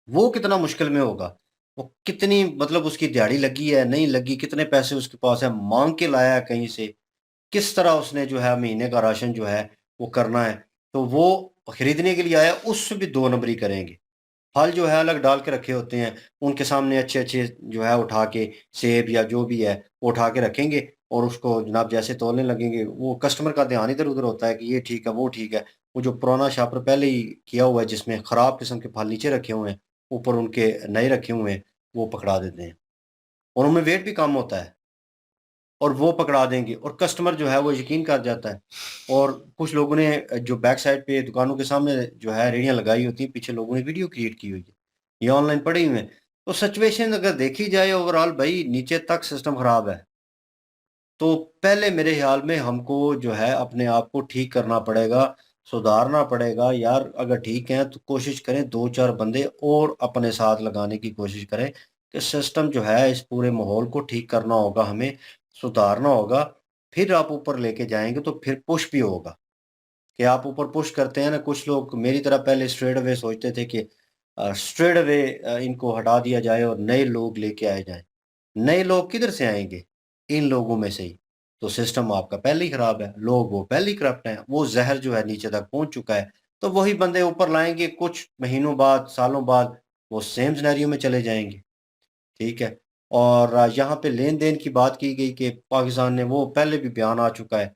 वो कितना मुश्किल में होगा। वो कितनी मतलब उसकी दिहाड़ी लगी है, नहीं लगी, कितने पैसे उसके पास है, माँग के लाया है कहीं से, किस तरह उसने जो है महीने का राशन जो है वो करना है, तो वो खरीदने के लिए आया, उससे भी 2 नंबरी करेंगे। फल जो है अलग डाल के रखे होते हैं, उनके सामने अच्छे-अच्छे जो है उठा के सेब या जो भी है, वो उठा के रखेंगे और उसको जनाब जैसे तौलने लगेंगे, वो कस्टमर का ध्यान इधर-उधर होता है कि ये ठीक है, वो ठीक है। वो जो पुराना शॉपर पहले ही किया हुआ है जिसमें खराब किस्म के फल नीचे रखे हुए हैं, ऊपर उनके नए रखे हुए हैं, वो पकड़ा देते हैं और उनमें वेट भी कम होता है और वो पकड़ा देंगे और कस्टमर जो है वो यकीन कर जाता है। और कुछ लोगों ने जो बैक साइड पे दुकानों के सामने जो है रेहड़ियाँ लगाई होती हैं, पीछे लोगों ने वीडियो क्रिएट की हुई है। ये ऑनलाइन पड़े हुए हैं। तो सिचुएशन अगर देखी जाए ओवरऑल भाई नीचे तक सिस्टम खराब है। तो पहले मेरे ख़्याल में हमको जो है अपने आप को ठीक करना पड़ेगा, सुधारना पड़ेगा। यार अगर ठीक हैं तो कोशिश करें 2-4 बंदे और अपने साथ लगाने की कोशिश करें कि सिस्टम जो है इस पूरे माहौल को ठीक करना होगा हमें, सुधारना होगा। फिर आप ऊपर लेके जाएँगे तो फिर पुश भी होगा कि आप ऊपर पुश करते हैं ना, कुछ लोग मेरी तरह पहले स्ट्रेट अवे सोचते थे कि स्ट्रेट अवे इनको हटा दिया जाए और नए लोग लेके आए जाएँ। नए लोग किधर से आएँगे? इन लोगों में से ही। तो सिस्टम आपका पहले ही खराब है, लोग वो पहले ही करप्ट हैं, वो ज़हर जो है नीचे तक पहुँच चुका है। तो वही बंदे ऊपर लाएँगे कुछ महीनों बाद, सालों बाद, वो सेम सिनेरियो में चले जाएँगे, ठीक है? और यहाँ पे लेन-देन की बात की गई कि पाकिस्तान ने वो पहले भी बयान आ चुका है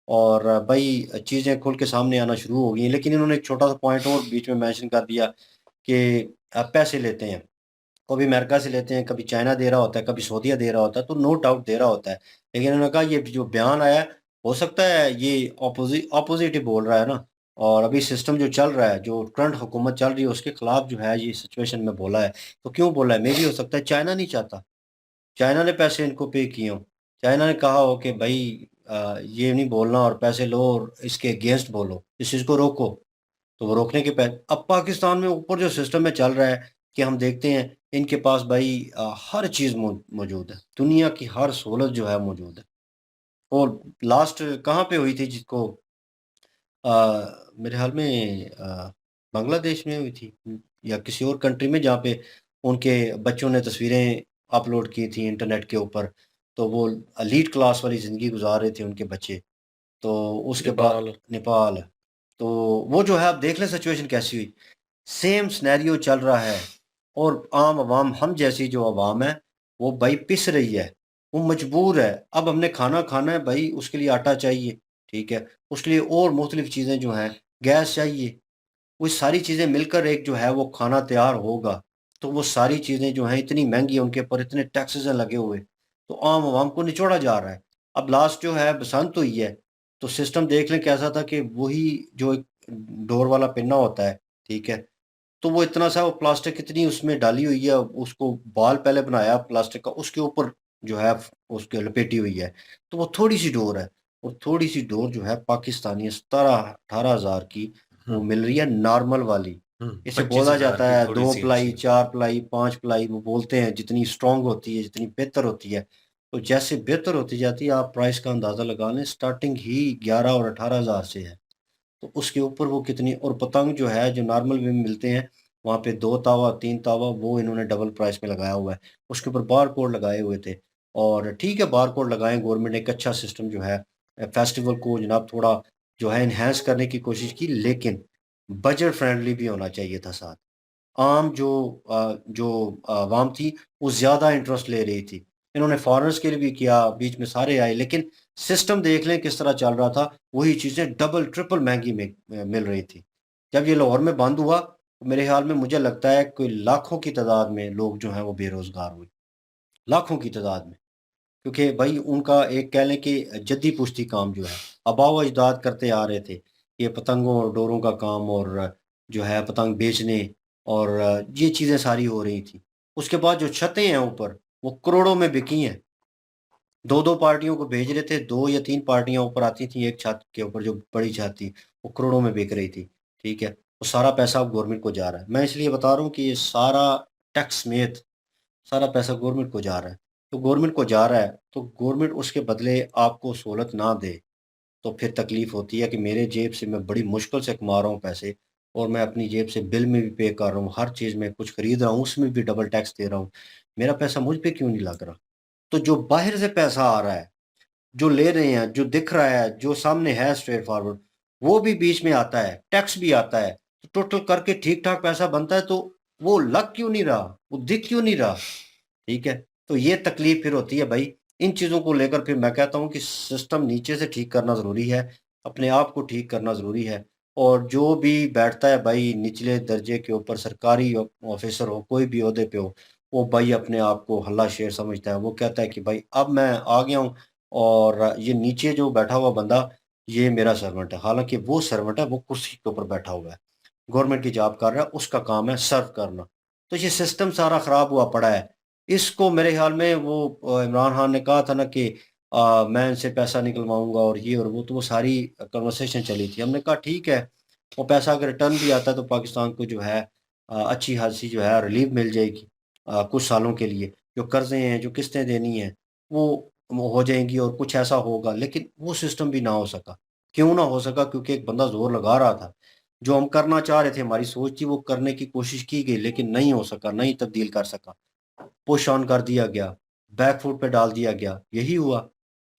और भई चीज़ें खुल के सामने आना शुरू हो गई हैं। लेकिन इन्होंने एक छोटा-सा पॉइंट और बीच में मेंशन कर दिया कि पैसे लेते हैं। कभी अमेरिका से लेते हैं, कभी चाइना दे रहा होता है, कभी सऊदीया दे रहा होता है, तो नो डाउट दे रहा होता है। लेकिन उन्होंने कहा ये जो बयान आया है, हो सकता है ये ऑपोज़िट ही बोल रहा है ना और अभी सिस्टम जो चल रहा है, जो करंट हुकूमत चल रही है उसके खिलाफ जो है ये सिचुएशन में बोला है। तो क्यों बोला है? मेबी हो सकता है चाइना नहीं चाहता। चाइना ने पैसे इनको पे किए हों। चाइना ने कहा हो कि भई ये नहीं बोलना और पैसे लो और इसके अगेंस्ट बोलो, इस चीज़ को रोको। तो वो रोकने के अब पाकिस्तान में ऊपर जो सिस्टम में चल रहा है कि हम देखते हैं इनके पास भाई हर चीज़ मौजूद है। दुनिया की हर सहूलत जो है मौजूद है। और लास्ट कहाँ पे हुई थी जिसको मेरे ख़्याल में बांग्लादेश में हुई थी या किसी और कंट्री में जहाँ पे उनके बच्चों ने तस्वीरें अपलोड की थी इंटरनेट के ऊपर। तो वो एलीट क्लास वाली ज़िंदगी गुज़ार रहे थे उनके बच्चे। तो उसके बाद
नेपाल।
नेपाल। तो वो जो है आप देख लें सिचुएशन कैसी हुई। सेम सिनेरियो चल रहा है और आम अवाम हम जैसी जो अवाम है वो भाई पिस रही है, वो मजबूर है। अब हमने खाना खाना है भाई उसके लिए आटा चाहिए, ठीक है? उसके लिए और मुख्तलिफ चीज़ें जो हैं, गैस चाहिए, वो सारी चीज़ें मिलकर एक जो है वो खाना तैयार होगा। तो वो सारी चीज़ें जो हैं इतनी महँगी है उनके ऊपर इतने टैक्सेस हैं लगे हुए, तो आम अवाम को निचोड़ा जा रहा है। अब लास्ट जो है बसंत हुई है, तो सिस्टम देख लें कैसा था कि वही जो एक डोर वाला पिन्ना होता है, ठीक है? तो वो इतना सा वो प्लास्टिक इतनी उसमें डाली हुई है, उसको बाल पहले बनाया प्लास्टिक का, उसके ऊपर जो है उसके लपेटी हुई है। तो वो थोड़ी-सी डोर है और थोड़ी-सी डोर जो है पाकिस्तानी 17-18 हज़ार की वो
हुँ,
मिल रही है नॉर्मल वाली।
हुँ,
इसे बोला
25,000
जाता
की
है 2
थोड़ी-सी
प्लाई,
अच्छी।
4 प्लाई, 5 प्लाई वो बोलते हैं जितनी स्ट्रॉन्ग होती है, जितनी बेहतर होती है। तो जैसे बेहतर होती जाती है आप प्राइस का अंदाज़ा लगा लें स्टार्टिंग ही 11 और 18,000 से है। तो उसके ऊपर वो कितनी और पतंग जो है, जो नॉर्मल वे में मिलते हैं, वहाँ पे 2 तावा, 3 तावा वो इन्होंने डबल प्राइस में लगाया हुआ है। उसके ऊपर बारकोड लगाए हुए थे और ठीक है बारकोड लगाएँ गवर्नमेंट ने एक अच्छा सिस्टम जो है फेस्टिवल को जनाब थोड़ा जो है एनहांस करने की कोशिश की लेकिन बजट फ्रेंडली भी होना चाहिए था साथ। आम जो अवाम थी, वो ज़्यादा इंटरेस्ट ले रही थी। इन्होंने फ़ॉरेनर्स के लिए भी किया, बीच में सारे आए, लेकिन सिस्टम देख लें किस तरह चल रहा था, वही चीज़ें डबल, ट्रिपल महँगी में मिल रही थी। जब ये लाहौर में बंद हुआ, तो मेरे ख़्याल में मुझे लगता है कोई लाखों की तादाद में लोग जो हैं वो बेरोज़गार हुए, लाखों की तादाद में। क्योंकि भई उनका एक कह लें कि जद्दी-पुश्ती काम जो है, आबाओ-अजदाद करते आ रहे थे। ये पतंगों और डोरों का काम और जो है पतंग बेचने और ये चीज़ें सारी हो रही थी। उसके बाद जो छतें हैं ऊपर, वो करोड़ों में बिकी हैं। 2-2 पार्टियों को भेज रहे थे, 2 या 3 पार्टियाँ ऊपर आती थी एक छत के ऊपर जो बड़ी छत थी, वो करोड़ों में बिक रही थी, ठीक है? वो सारा पैसा अब गवर्नमेंट को जा रहा है। मैं इसलिए बता रहा हूँ कि ये सारा टैक्स समेत सारा पैसा गवर्नमेंट को जा रहा है। तो गवर्नमेंट को जा रहा है, तो गवर्नमेंट उसके बदले आपको सहूलत ना दे, तो फिर तकलीफ़ होती है कि मेरे जेब से मैं बड़ी मुश्किल से कमा रहा हूँ पैसे और मैं अपनी जेब से बिल में भी पे कर रहा हूँ, हर चीज़ में कुछ खरीद रहा हूँ उसमें भी डबल टैक्स दे रहा हूँ, मेरा पैसा मुझ पे क्यों नहीं लग रहा? तो जो बाहर से पैसा आ रहा है, जो ले रहे हैं, जो दिख रहा है, जो सामने है स्ट्रेट फॉरवर्ड, वो भी बीच में आता है, टैक्स भी आता है, तो टोटल करके ठीक-ठाक पैसा बनता है, तो वो लग क्यों नहीं रहा? वो दिख क्यों नहीं रहा? ठीक है? तो ये तकलीफ फिर होती है भाई, इन चीज़ों को लेकर फिर मैं कहता हूँ कि सिस्टम नीचे से ठीक करना ज़रूरी है, अपने आप को ठीक करना ज़रूरी है और जो भी बैठता है भाई निचले दर्जे के ऊपर सरकारी ऑफ़िसर हो, कोई भी ओहदे पे हो, वो भाई अपने आप को हल्ला-शेर समझता है। वो कहता है कि भाई अब मैं आ गया हूँ और ये नीचे जो बैठा हुआ बंदा, ये मेरा सर्वेंट है। हालाँकि वो सर्वेंट है, वो कुर्सी के ऊपर बैठा हुआ है। गवर्नमेंट की जॉब कर रहा है, उसका काम है सर्व करना। तो ये सिस्टम सारा ख़राब हुआ पड़ा है। इसको मेरे ख़्याल में वो इमरान खान ने कहा था ना कि मैं इनसे पैसा निकलवाऊँगा और ये और वो, तो वो सारी कन्वर्सेशन चली थी। हमने कहा ठीक है, वो पैसा अगर रिटर्न भी आता है तो पाकिस्तान को जो है अच्छी खासी जो है रिलीफ़ मिल जाएगी कुछ सालों के लिए। जो कर्ज़े हैं, जो किस्तें देनी हैं, वो हो जाएँगी और कुछ ऐसा होगा। लेकिन वो सिस्टम भी ना हो सका। क्यों ना हो सका? क्योंकि एक बंदा ज़ोर लगा रहा था। जो हम करना चाह रहे थे, हमारी सोच थी वो करने की कोशिश की गई लेकिन नहीं हो सका, नहीं तब्दील कर सका। पुश ऑन कर दिया गया, बैक फुट पे डाल दिया गया, यही हुआ।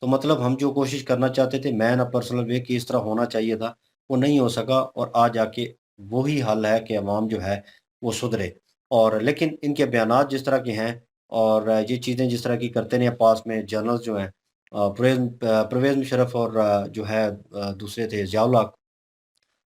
तो मतलब हम जो कोशिश करना चाहते थे मैं ना पर्सनल वे कि इस तरह होना चाहिए था, वो नहीं हो सका और आज आके वही हल है कि अवाम जो है वो सुधरे। और लेकिन इनके बयानात जिस तरह के हैं और ये चीज़ें जिस तरह की करते रहे पास में जर्नल्स जो हैं परवेज़ मुशर्रफ और जो है दूसरे थे ज़ियाउल हक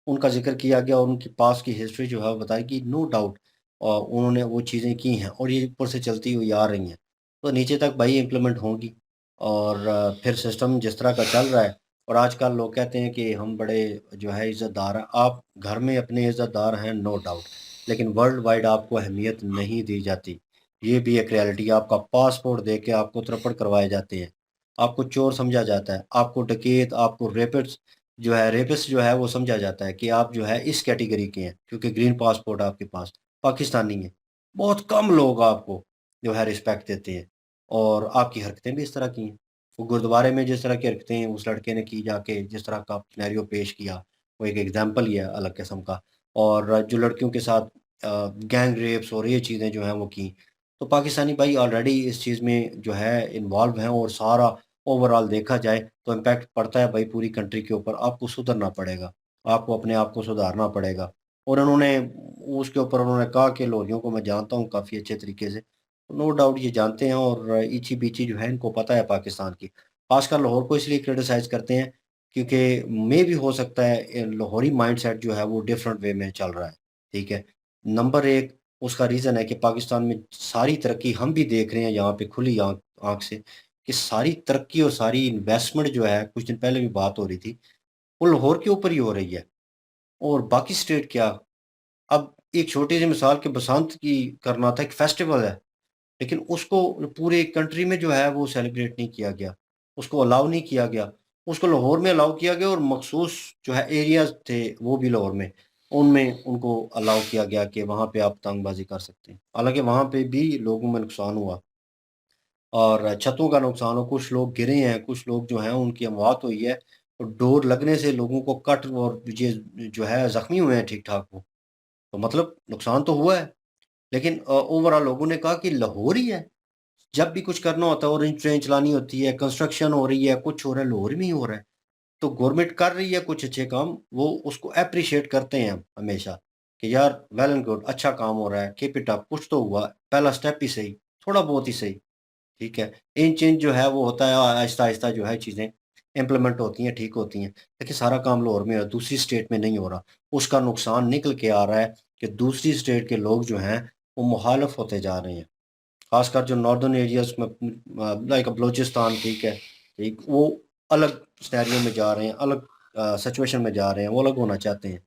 उनका ज़िक्र किया गया और उनकी पास्ट की हिस्ट्री जो है वो बताई कि नो डाउट उन्होंने वो चीज़ें की हैं और ये ऊपर से चलती हुई आ रही हैं। तो नीचे तक भाई इम्प्लीमेंट होंगी और फिर सिस्टम जिस तरह का चल रहा है और आजकल लोग कहते हैं कि हम बड़े जो है इज़्ज़तदार हैं। आप घर में अपने इज़्ज़तदार हैं नो डाउट, लेकिन वर्ल्ड वाइड आपको अहमियत नहीं दी जाती। ये भी एक रियलिटी है। आपका पासपोर्ट दे के आपको तरपड़ करवाए जाते हैं। आपको चोर समझा जाता है, आपको डकैत, आपको रेपिस्ट जो है वो समझा जाता है कि आप जो है इस कैटेगरी के हैं क्योंकि ग्रीन पासपोर्ट आपके पास पाकिस्तानी है। बहुत कम लोग आपको जो है रिस्पेक्ट देते हैं और आपकी हरकतें भी इस तरह की हैं। वो गुरुद्वारे में जिस तरह की हरकतें हैं उस लड़के ने की जाके जिस तरह का सिनेरियो पेश किया, वो एक एग्ज़ाम्पल ही है अलग किस्म का। और जो लड़कियों के साथ गैंग रेप्स और ये चीज़ें जो हैं वो की। तो पाकिस्तानी भाई ऑलरेडी इस चीज़ में जो है इन्वॉल्व हैं और सारा ओवरऑल देखा जाए तो इम्पैक्ट पड़ता है भाई पूरी कंट्री के ऊपर, आपको सुधरना पड़ेगा, आपको अपने आप को सुधारना पड़ेगा। और उन्होंने उसके ऊपर उन्होंने कहा कि लोरियों को मैं जानता हूँ काफ़ी अच्छे तरीके से, नो डाउट ये जानते हैं और इची-बिची जो है इनको पता है पाकिस्तान की। ख़ासकर लाहौर को इसलिए क्रिटिसाइज़ करते हैं क्योंकि मेबी हो सकता है लाहौरी माइंडसेट जो है वो डिफरेंट वे में चल रहा है, ठीक है। नंबर 1 उसका रीज़न है कि पाकिस्तान में सारी तरक्की हम भी देख रहे हैं यहाँ पे खुली आँख आँख से कि सारी तरक्की और सारी इन्वेस्टमेंट जो है, कुछ दिन पहले भी बात हो रही थी, वो लाहौर के ऊपर ही हो रही है और बाकी स्टेट क्या? अब एक छोटी-सी मिसाल के बसंत की करना था, एक फेस्टिवल है, लेकिन उसको पूरे कंट्री में जो है वो सेलिब्रेट नहीं किया गया, उसको अलाउ नहीं किया गया। उसको लाहौर में अलाउ किया गया और मखसूस जो है एरियाज़ थे, वो भी लाहौर में, उनमें उनको अलाउ किया गया कि वहाँ पे आप पतंगबाज़ी कर सकते हैं। हालाँकि वहाँ पे भी लोगों में नुकसान हुआ। और छतों का नुकसान हो, कुछ लोग गिरे हैं, कुछ लोग जो हैं उनकी मौत हुई है और डोर लगने से लोगों को कट और ये जो है ज़ख्मी हुए हैं ठीक-ठाक वो। तो मतलब नुकसान तो हुआ है, लेकिन ओवरऑल लोगों ने कहा कि लाहौर ही है, जब भी कुछ करना होता है ऑरेंज ट्रेन चलानी होती है, कंस्ट्रक्शन हो रही है, कुछ हो रहा है, लाहौर में ही हो रहा है। तो गवर्नमेंट कर रही है कुछ अच्छे काम, वो उसको एप्रिशिएट करते हैं हम हमेशा कि यार वेल एंड गुड अच्छा काम हो रहा है, कीप इट अप कुछ तो हुआ, पहला स्टेप ही सही, थोड़ा बहुत ही सही। ठीक है। इन चेंज जो है वो होता है आहिस्ता-आहिस्ता जो है चीज़ें इम्प्लीमेंट होती हैं, ठीक होती हैं। देखिए सारा काम लाहौर में है, दूसरी स्टेट में नहीं हो रहा। उसका नुकसान निकल के आ रहा है कि दूसरी स्टेट के लोग जो हैं वो मुखालिफ होते जा रहे हैं। ख़ासकर जो नॉर्दर्न एरियाज़ में लाइक बलूचिस्तान ठीक है, ठीक वो अलग सिनेरियो में जा रहे हैं, अलग सिचुएशन में जा रहे हैं, वो अलग होना चाहते हैं।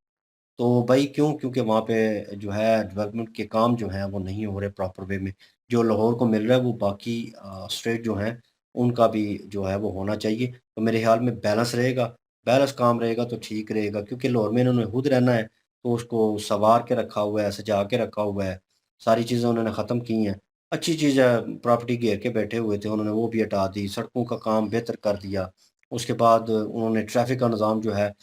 तो भाई क्यों? क्योंकि वहाँ पे जो है डेवलपमेंट के काम जो हैं वो नहीं हो रहे प्रॉपर वे में। जो लाहौर को मिल रहा है वो बाकी स्टेट जो हैं उनका भी जो है वो होना चाहिए। तो मेरे ख़्याल में बैलेंस रहेगा, बैलेंस काम रहेगा तो ठीक रहेगा क्योंकि लाहौर में इन्होंने खुद रहना है तो उसको सँवार के रखा हुआ है, सजा के रखा हुआ है। सारी चीज़ें उन्होंने ख़त्म की हैं। अच्छी चीज़ है प्रॉपर्टी घेर के बैठे हुए थे उन्होंने वो भी हटा दी, सड़कों का काम बेहतर कर दिया। उसके बाद उन्होंने ट्रैफ़िक का निज़ाम जो है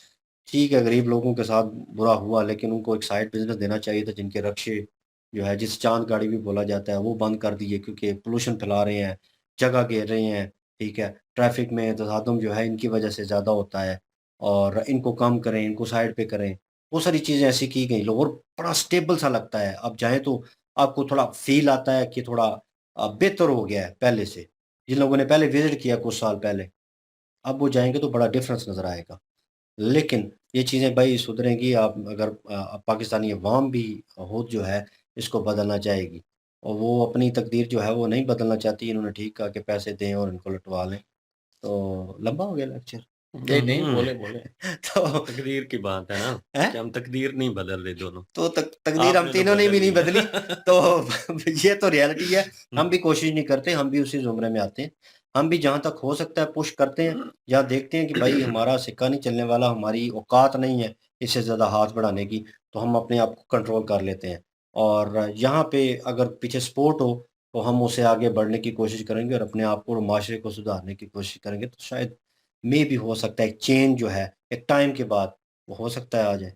ठीक है, गरीब लोगों के साथ बुरा हुआ, लेकिन उनको एक साइड बिजनेस देना चाहिए था, जिनके रक्शे जो है, जिस चांद गाड़ी भी बोला जाता है, वो बंद कर दिए, क्योंकि पोल्यूशन फैला रहे हैं, जगह घेर रहे हैं। ठीक है, ट्रैफिक में तसादम जो है इनकी वजह से ज़्यादा होता है, और इनको कम करें, इनको साइड पे करें। बहुत सारी चीज़ें ऐसी की गई लोग, और बड़ा स्टेबल सा लगता है। आप जाएँ तो आपको थोड़ा फ़ील आता है कि थोड़ा बेहतर हो गया है पहले से। जिन लोगों ने पहले विज़िट किया कुछ साल पहले, अब वो जाएँगे तो बड़ा डिफ़रेंस नज़र आएगा। लेकिन ये चीज़ें भाई सुधरेंगी, आप अगर पाकिस्तानी अवाम भी खुद जो है इसको बदलना चाहेगी, और वो अपनी तकदीर जो है वो नहीं बदलना चाहती। इन्होंने ठीक कहा कि पैसे दें और इनको लुटवा लें। तो लंबा हो गया लेक्चर।
नहीं, बोले, बोले।
तो
तकदीर की बात है ना,
हैं?
कि हम तकदीर नहीं बदल रहे दोनों।
तो तकदीर हम
आपने तो
तीनों ने
बदल
भी नहीं
ली है।
बदली। तो ये तो रियलिटी है। हम भी कोशिश नहीं करते, हम भी उसी ज़ुमरे में आते हैं। हम भी जहाँ तक हो सकता है पुश करते हैं, या देखते हैं कि भाई हमारा सिक्का नहीं चलने वाला, हमारी औकात नहीं है इससे ज़्यादा हाथ बढ़ाने की, तो हम अपने आप को कंट्रोल कर लेते हैं। और यहाँ पे अगर पीछे सपोर्ट हो, तो हम उससे आगे बढ़ने की कोशिश करेंगे, और अपने आप को और माशरे को सुधारने की कोशिश करेंगे, तो शायद भी हो सकता है एक चेंज जो है, एक टाइम के बाद वो हो सकता है आ जाए।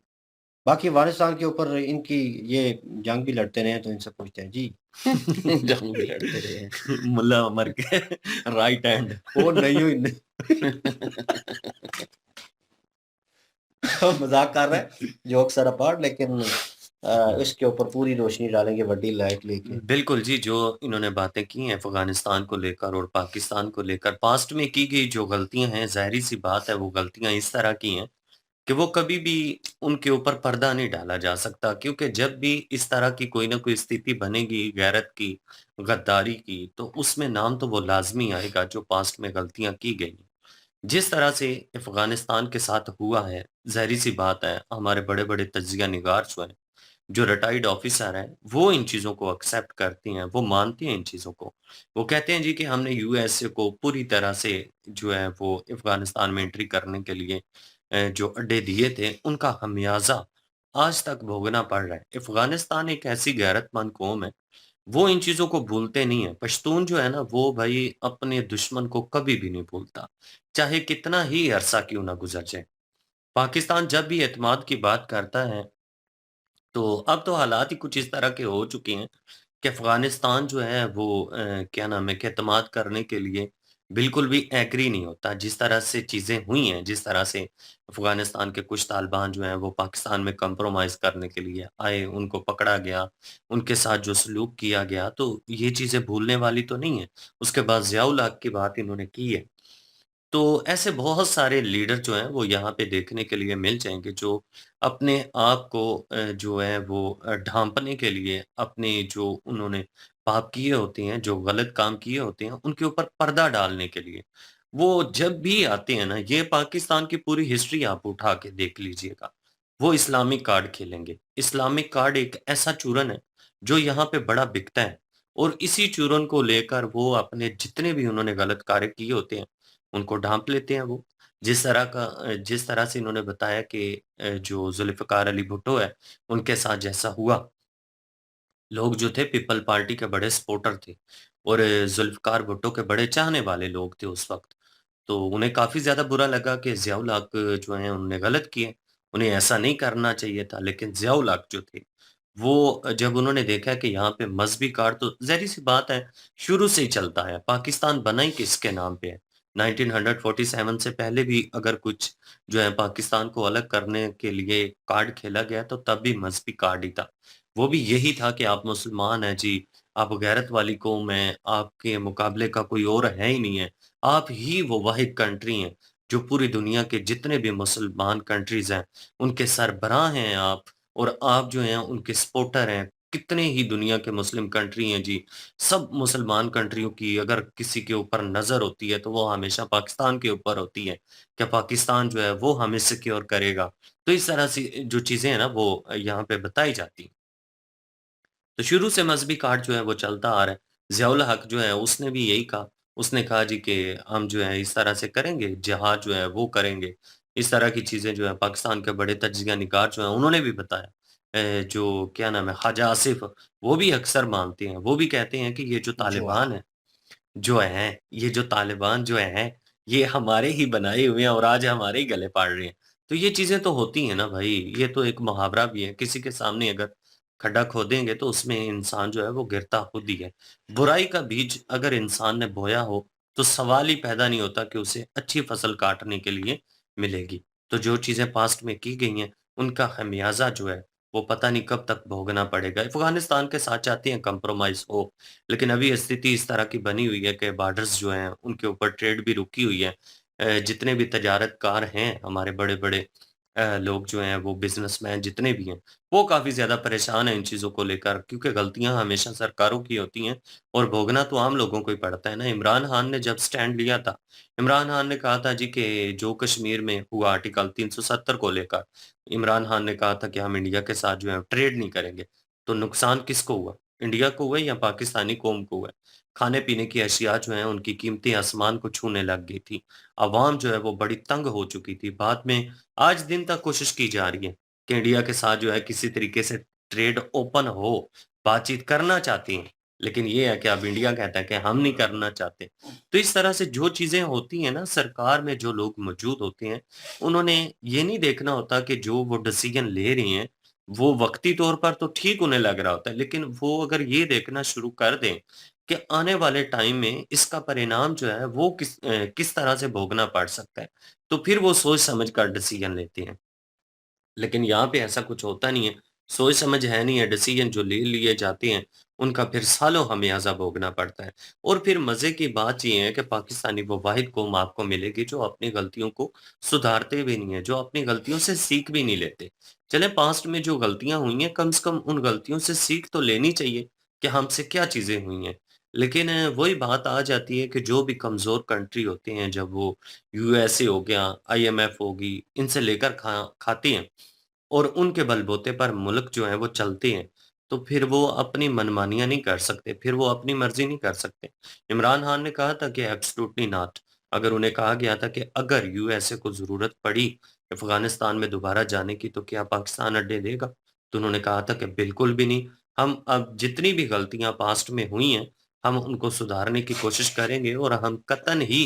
बाकी अफ़गानिस्तान के ऊपर इनकी ये जंग भी लड़ते रहे हैं, तो इनसे पूछते हैं जी।
जंग भी लड़ते रहे हैं। मुल्ला उमर के राइट हैंड।
वो नहीं हुई नहीं। मज़ाक कर रहा है, जोक्स आर अपार्ट, लेकिन इसके ऊपर पूरी रोशनी डालेंगे बड़ी लाइट लेके।
बिल्कुल जी, जो इन्होंने बातें की हैं अफ़गानिस्तान को लेकर और पाकिस्तान को लेकर, पास्ट में की गई जो गलतियाँ हैं, ज़ाहिर-सी बात है वो गलतियाँ इस तरह की हैं कि वो कभी भी उनके ऊपर पर्दा नहीं डाला जा सकता, क्योंकि जब भी इस तरह की कोई न कोई स्थिति बनेगी गैरत की, गद्दारी की, तो उसमें नाम तो वो लाज़मी आएगा जो पास्ट में गलतियाँ की गई। जिस तरह से अफ़गानिस्तान के साथ हुआ है, ज़ाहिर-सी बात है हमारे बड़े-बड़े तज्ज़िया निगार जो हैं, जो रिटायर्ड ऑफिसर हैं, वो इन चीज़ों को एक्सेप्ट करती हैं, वो मानती हैं इन चीज़ों को। वो कहते हैं जी कि हमने यूएसए को पूरी तरह से जो है वो अफ़गानिस्तान में एंट्री करने के लिए जो अड्डे दिए थे, उनका खमियाज़ा आज तक भोगना पड़ रहा है। अफ़गानिस्तान एक ऐसी गैरतमंद कौम है, वो इन चीज़ों को भूलते नहीं हैं। पश्तून जो है ना, वो भई अपने दुश्मन को कभी भी नहीं भूलता, चाहे कितना ही अरसा क्यों ना गुज़र जाए। पाकिस्तान जब भी एतमाद की बात करता है, तो अब तो हालात ही कुछ इस तरह के हो चुके हैं कि अफ़गानिस्तान जो है वो क्या नाम है कि एतमाद करने के लिए बिल्कुल भी एग्री नहीं होता। जिस तरह से चीज़ें हुई हैं, जिस तरह से अफ़गानिस्तान के कुछ तालिबान जो हैं वो पाकिस्तान में कंप्रोमाइज़ करने के लिए आए, उनको पकड़ा गया, उनके साथ जो सलूक किया गया, तो ये चीज़ें भूलने वाली तो नहीं है। उसके बाद ज़िया-उल हक की बात इन्होंने की है। तो ऐसे बहुत सारे लीडर जो हैं वो यहाँ पे देखने के लिए मिल जाएँगे, जो अपने आप को जो है वो ढाँपने के लिए अपने जो उन्होंने पाप किए होते हैं, जो गलत काम किए होते हैं, उनके ऊपर पर्दा डालने के लिए, वो जब भी आते हैं ना, ये पाकिस्तान की पूरी हिस्ट्री आप उठा के देख लीजिएगा, वो इस्लामिक कार्ड खेलेंगे। इस्लामिक कार्ड एक ऐसा चूरन है, जो यहाँ पे बड़ा बिकता है, और इसी चूरन को लेकर वो अपने जितने भी उन्होंने गलत कार्य किए होते हैं, उनको ढाँप लेते हैं वो। जिस तरह से इन्होंने बताया कि जो ज़ुल्फ़िकार अली भुट्टो है, उनके साथ जैसा हुआ, लोग जो थे पीपल पार्टी के बड़े सपोर्टर थे, और ज़ुल्फ़िकार भुट्टो के बड़े चाहने वाले लोग थे उस वक़्त। तो उन्हें काफ़ी ज़्यादा बुरा लगा कि ज़िया-उल हक जो हैं उन्होंने गलत किए, उन्हें ऐसा नहीं करना चाहिए था। लेकिन ज़िया-उल हक जो थे, वो जब उन्होंने देखा कि यहाँ पे मज़हबी कार्ड तो ज़ाहिर-सी बात है शुरू से ही चलता है, पाकिस्तान बना ही किसके नाम पे है। 1947 से पहले भी अगर कुछ जो है पाकिस्तान को अलग करने के लिए कार्ड खेला गया, तो तब भी मज़हबी कार्ड ही था। वो भी यही था कि आप मुसलमान हैं जी, आप गैरत वाली कौम हैं, आपके मुकाबले का कोई और है ही नहीं है। आप ही वो वाहिद कंट्री हैं, जो पूरी दुनिया के जितने भी मुसलमान कंट्रीज़ हैं, उनके सरबराह हैं आप, और आप जो हैं उनके सपोर्टर हैं। कितने ही दुनिया के मुस्लिम कंट्री हैं जी, सब मुसलमान कंट्रियों की अगर किसी के ऊपर नज़र होती है, तो वो हमेशा पाकिस्तान के ऊपर होती है, कि पाकिस्तान जो है वो हमें सिक्योर करेगा। तो इस तरह से जो चीज़ें हैं ना वो यहाँ पे बताई जाती हैं। तो शुरू से मज़हबी कार्ड जो है वो चलता आ रहा है। ज़िया-उल हक जो है उसने भी यही कहा। उसने कहा जी कि हम जो है इस तरह से करेंगे, जिहाद जो है वो करेंगे। इस तरह की चीज़ें जो है पाकिस्तान के बड़े तज्ज़िया निगार जो हैं उन्होंने भी बताया। जो क्या नाम है ख्वाजा आसिफ, वो भी अक्सर मानते हैं। वो भी कहते हैं कि ये जो
जो है।
तालिबान है, जो हैं, ये जो तालिबान जो हैं, ये हमारे ही बनाए हुए हैं और आज हमारे ही गले पड़ रहे हैं। तो ये चीज़ें तो होती हैं ना भाई, ये तो एक मुहावरा भी है, किसी के सामने अगर खड्डा खोदेंगे तो उसमें इंसान जो है वो गिरता खुद ही है। बुराई का बीज अगर इंसान ने बोया हो, तो सवाल ही पैदा नहीं होता कि उसे अच्छी फसल काटने के लिए मिलेगी। तो जो चीज़ें पास्ट में की गई हैं, उनका खमियाज़ा जो है, वो पता नहीं कब तक भोगना पड़ेगा। अफ़गानिस्तान के साथ चाहते हैं कंप्रोमाइज़ हो, लेकिन अभी स्थिति इस तरह की बनी हुई है कि बॉर्डर्स जो हैं, उनके ऊपर ट्रेड भी रुकी हुई है। जितने भी तजारतकार हैं, हमारे बड़े-बड़े लोग जो हैं वो बिज़नेसमैन जितने भी हैं, वो काफ़ी ज़्यादा परेशान हैं इन चीज़ों को लेकर क्योंकि गलतियाँ हमेशा सरकारों की होती हैं और भोगना तो आम लोगों को ही पड़ता है ना। इमरान खान ने जब स्टैंड लिया था, इमरान खान ने कहा था जी कि जो कश्मीर में हुआ आर्टिकल 370 को लेकर, इमरान खान ने कहा था कि हम इंडिया के साथ जो है ट्रेड नहीं करेंगे। तो नुकसान किसको हुआ? इंडिया को हुआ या पाकिस्तानी कौम को हुआ? खाने-पीने की अशिया जो हैं उनकी कीमतें आसमान को छूने लग गई थी। अवाम जो है वो बड़ी तंग हो चुकी थी। बाद में आज दिन तक कोशिश की जा रही है कि इंडिया के साथ जो है किसी तरीके से ट्रेड ओपन हो, बातचीत करना चाहती हैं। लेकिन ये है कि अब इंडिया कहता है कि हम नहीं करना चाहते। तो इस तरह से जो चीज़ें होती हैं ना, सरकार में जो लोग मौजूद होते हैं, उन्होंने ये नहीं देखना होता कि जो वो डिसीज़न ले रही हैं, वो वक़्ती तौर पर तो ठीक उन्हें लग रहा होता है, लेकिन वो अगर ये देखना शुरू कर दें कि आने वाले टाइम में इसका परिणाम जो है वो किस तरह से भोगना पड़ सकता है, तो फिर वो सोच समझ कर डिसीज़न लेते हैं। लेकिन यहाँ पे ऐसा कुछ होता नहीं है, सोच समझ है नहीं है, डिसीज़न जो ले लिए जाते हैं, उनका फिर सालों खमियाज़ा भोगना पड़ता है। और फिर मज़े की बात ये है कि पाकिस्तानी वो वाहिद कौम आपको मिलेगी जो अपनी गलतियों को सुधारते भी नहीं है, जो अपनी गलतियों से सीख भी नहीं लेते। चलें पास्ट में जो गलतियाँ हुई हैं, कम से कम उन गलतियों से सीख तो लेनी चाहिए कि हमसे क्या चीज़ें हुई हैं। लेकिन वही बात आ जाती है कि जो भी कमज़ोर कंट्री होते हैं, जब वो यूएसए हो गया, आईएमएफ होगी, इनसे लेकर खाती हैं, और उनके बलबूते पर मुल्क जो है वो चलते हैं, तो फिर वो अपनी मनमानियाँ नहीं कर सकते, फिर वो अपनी मर्ज़ी नहीं कर सकते। इमरान खान ने कहा था कि एब्सोल्यूटली नॉट। अगर उन्हें कहा गया था कि अगर यूएसए को ज़रूरत पड़ी अफ़गानिस्तान में दोबारा जाने की तो क्या पाकिस्तान अड्डे देगा? तो उन्होंने कहा था कि बिल्कुल भी नहीं। हम अब जितनी भी गलतियाँ पास्ट में हुई हैं, हम उनको सुधारने की कोशिश करेंगे और हम कतई ही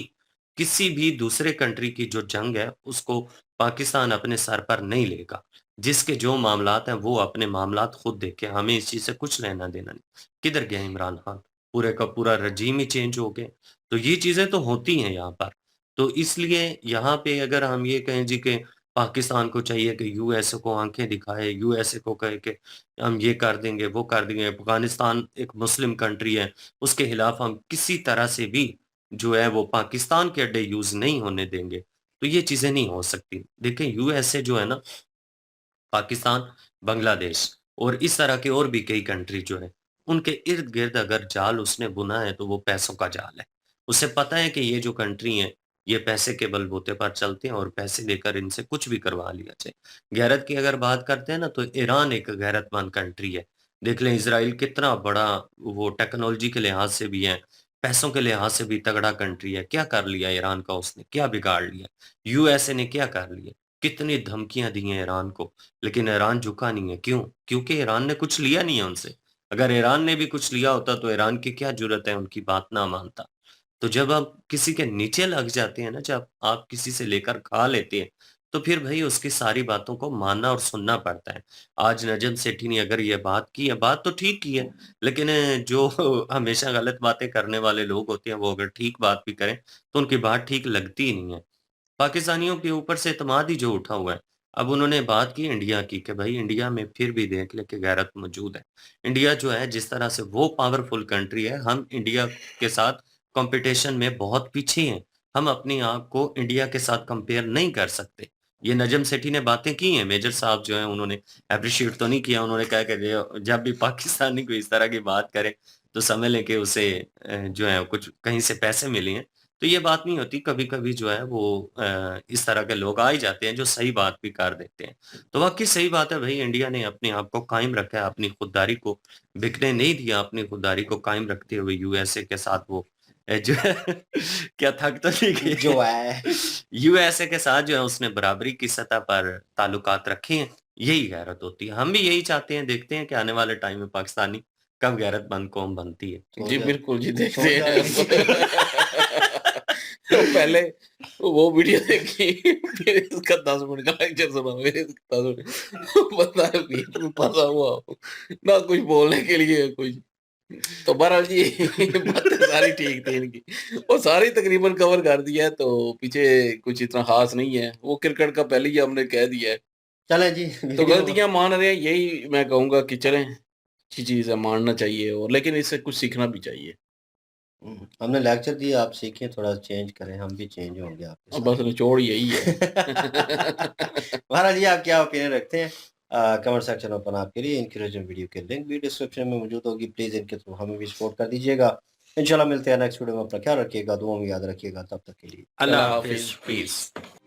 किसी भी दूसरे कंट्री की जो जंग है, उसको पाकिस्तान अपने सर पर नहीं लेगा। जिसके जो मामलात हैं, वो अपने मामलात खुद देखे, हमें इस चीज़ से कुछ लेना-देना नहीं। किधर गया इमरान खान? पूरे का पूरा रेजीम ही चेंज हो गया। तो ये चीज़ें तो होती हैं यहाँ पर। तो इसलिए यहाँ पे अगर हम ये कहें जी कि पाकिस्तान को चाहिए कि यूएसए को आँखें दिखाए, यूएसए को कहे कि हम ये कर देंगे, वो कर देंगे। अफ़गानिस्तान एक मुस्लिम कंट्री है, उसके खिलाफ हम किसी तरह से भी जो है वो पाकिस्तान के अड्डे यूज़ नहीं होने देंगे। तो ये चीज़ें नहीं हो सकती। देखिए यूएसए जो है ना, पाकिस्तान, बांग्लादेश और इस तरह के और भी कई कंट्री जो हैं, उनके इर्द-गिर्द अगर जाल उसने बुना है तो वो पैसों का जाल है। उसे पता है कि ये जो कंट्री हैं, ये पैसे के बलबूते पर चलते हैं और पैसे देकर इनसे कुछ भी करवा लिया जाए। गैरत की अगर बात करते हैं ना तो ईरान एक गैरतमंद कंट्री है। देख लें इज़राइल कितना बड़ा वो टेक्नोलॉजी के लिहाज से भी है, पैसों के लिहाज से भी तगड़ा कंट्री है। क्या कर लिया ईरान का उसने? क्या बिगाड़ लिया? यूएसए ने क्या कर लिया? कितनी धमकियाँ दी हैं ईरान को। लेकिन ईरान झुका नहीं है, क्यों? क्योंकि ईरान ने कुछ लिया नहीं है उनसे। अगर ईरान ने भी कुछ लिया होता तो ईरान की क्या ज़रूरत है उनकी बात ना मानता। तो जब आप किसी के नीचे लग जाते हैं ना, जब आप किसी से लेकर खा लेते हैं, तो फिर भई उसकी सारी बातों को मानना और सुनना पड़ता है। आज नजम सेठी ने अगर ये बात की है, बात तो ठीक की है, लेकिन जो हमेशा गलत बातें करने वाले लोग होते हैं, वो अगर ठीक बात भी करें, तो उनकी बात ठीक लगती ही नहीं है। पाकिस्तानियों के ऊपर से एतमाद ही जो उठा हुआ है। अब उन्होंने बात की इंडिया की कि भाई इंडिया में फिर भी देख ले कि गैरत मौजूद है। इंडिया जो है जिस तरह से वो पावरफुल कंट्री है, हम इंडिया के साथ कॉम्पिटिशन में बहुत पीछे हैं। हम अपने आप को इंडिया के साथ कंपेयर नहीं कर सकते। ये नजम सेठी ने बातें की हैं, मेजर साहब जो हैं उन्होंने एप्रिशिएट तो नहीं किया, उन्होंने कहा कि जब भी पाकिस्तानी कोई इस तरह की बात करे, तो समझ लें कि उसे जो है कुछ कहीं से पैसे मिले हैं। तो ये बात नहीं होती, कभी-कभी जो है वो इस तरह के लोग आ ही जाते हैं जो सही बात भी कर देते हैं। तो वाक़ई सही बात है भई, इंडिया ने अपने आप को कायम रखा है, अपनी खुददारी को बिकने नहीं दिया, अपनी खुददारी को कायम रखते हुए यूएसए के साथ वो जो है क्या थक तो नहीं
जो
गए?
है
यूएसए के साथ जो है उसने बराबरी की सतह पर ताल्लुकात रखे हैं, यही गैरत होती है। हम भी यही चाहते हैं, देखते हैं कि आने वाले टाइम में पाकिस्तानी कब गैरतमंद कौम बनती है।
सो
जी,
जा
बिल्कुल जी,
सो
देखते हैं
जाएगी।
अब। तो पहले वो वीडियो देखी, फिर इसका 10 मिनट का लेक्चर सुना, फिर इसका 10 मिनट बंदा पीठ में फंसा हुआ हो, ना कुछ बोलने के लिए कुछ। तो बहरहाल जी बातें सारी ठीक थी इनकी, और सारी तकरीबन कवर कर दिया है, तो पीछे कुछ इतना खास नहीं है। वो क्रिकेट का पहले ही हमने कह दिया है।
चलें जी,
तो
वीडियो
गलतियां मान रहे हैं, यही मैं कहूंगा कि चलें, अच्छी चीज़ है, मानना चाहिए, और लेकिन इससे कुछ सीखना भी चाहिए।
हमने लेक्चर दिया, आप सीखें, थोड़ा चेंज करें, हम भी चेंज होंगे आपके
अब
साथ।
बस निचोड़ यही है।
महाराज जी, आप क्या ओपिनियन रखते हैं? कमेंट सेक्शन ओपन आपके लिए। इंकरेजिंग वीडियो के लिंक भी डिस्क्रिप्शन में मौजूद होगी, प्लीज़ इनके थ्रू हमें भी सपोर्ट कर दीजिएगा। इंशाल्लाह मिलते हैं नेक्स्ट वीडियो में। अपना ख्याल रखिएगा, दुआ में याद रखिएगा। तब तक के लिए
अल्लाह
अल्लाह
हाफिज,
हाफिज,
पीस।
पीस।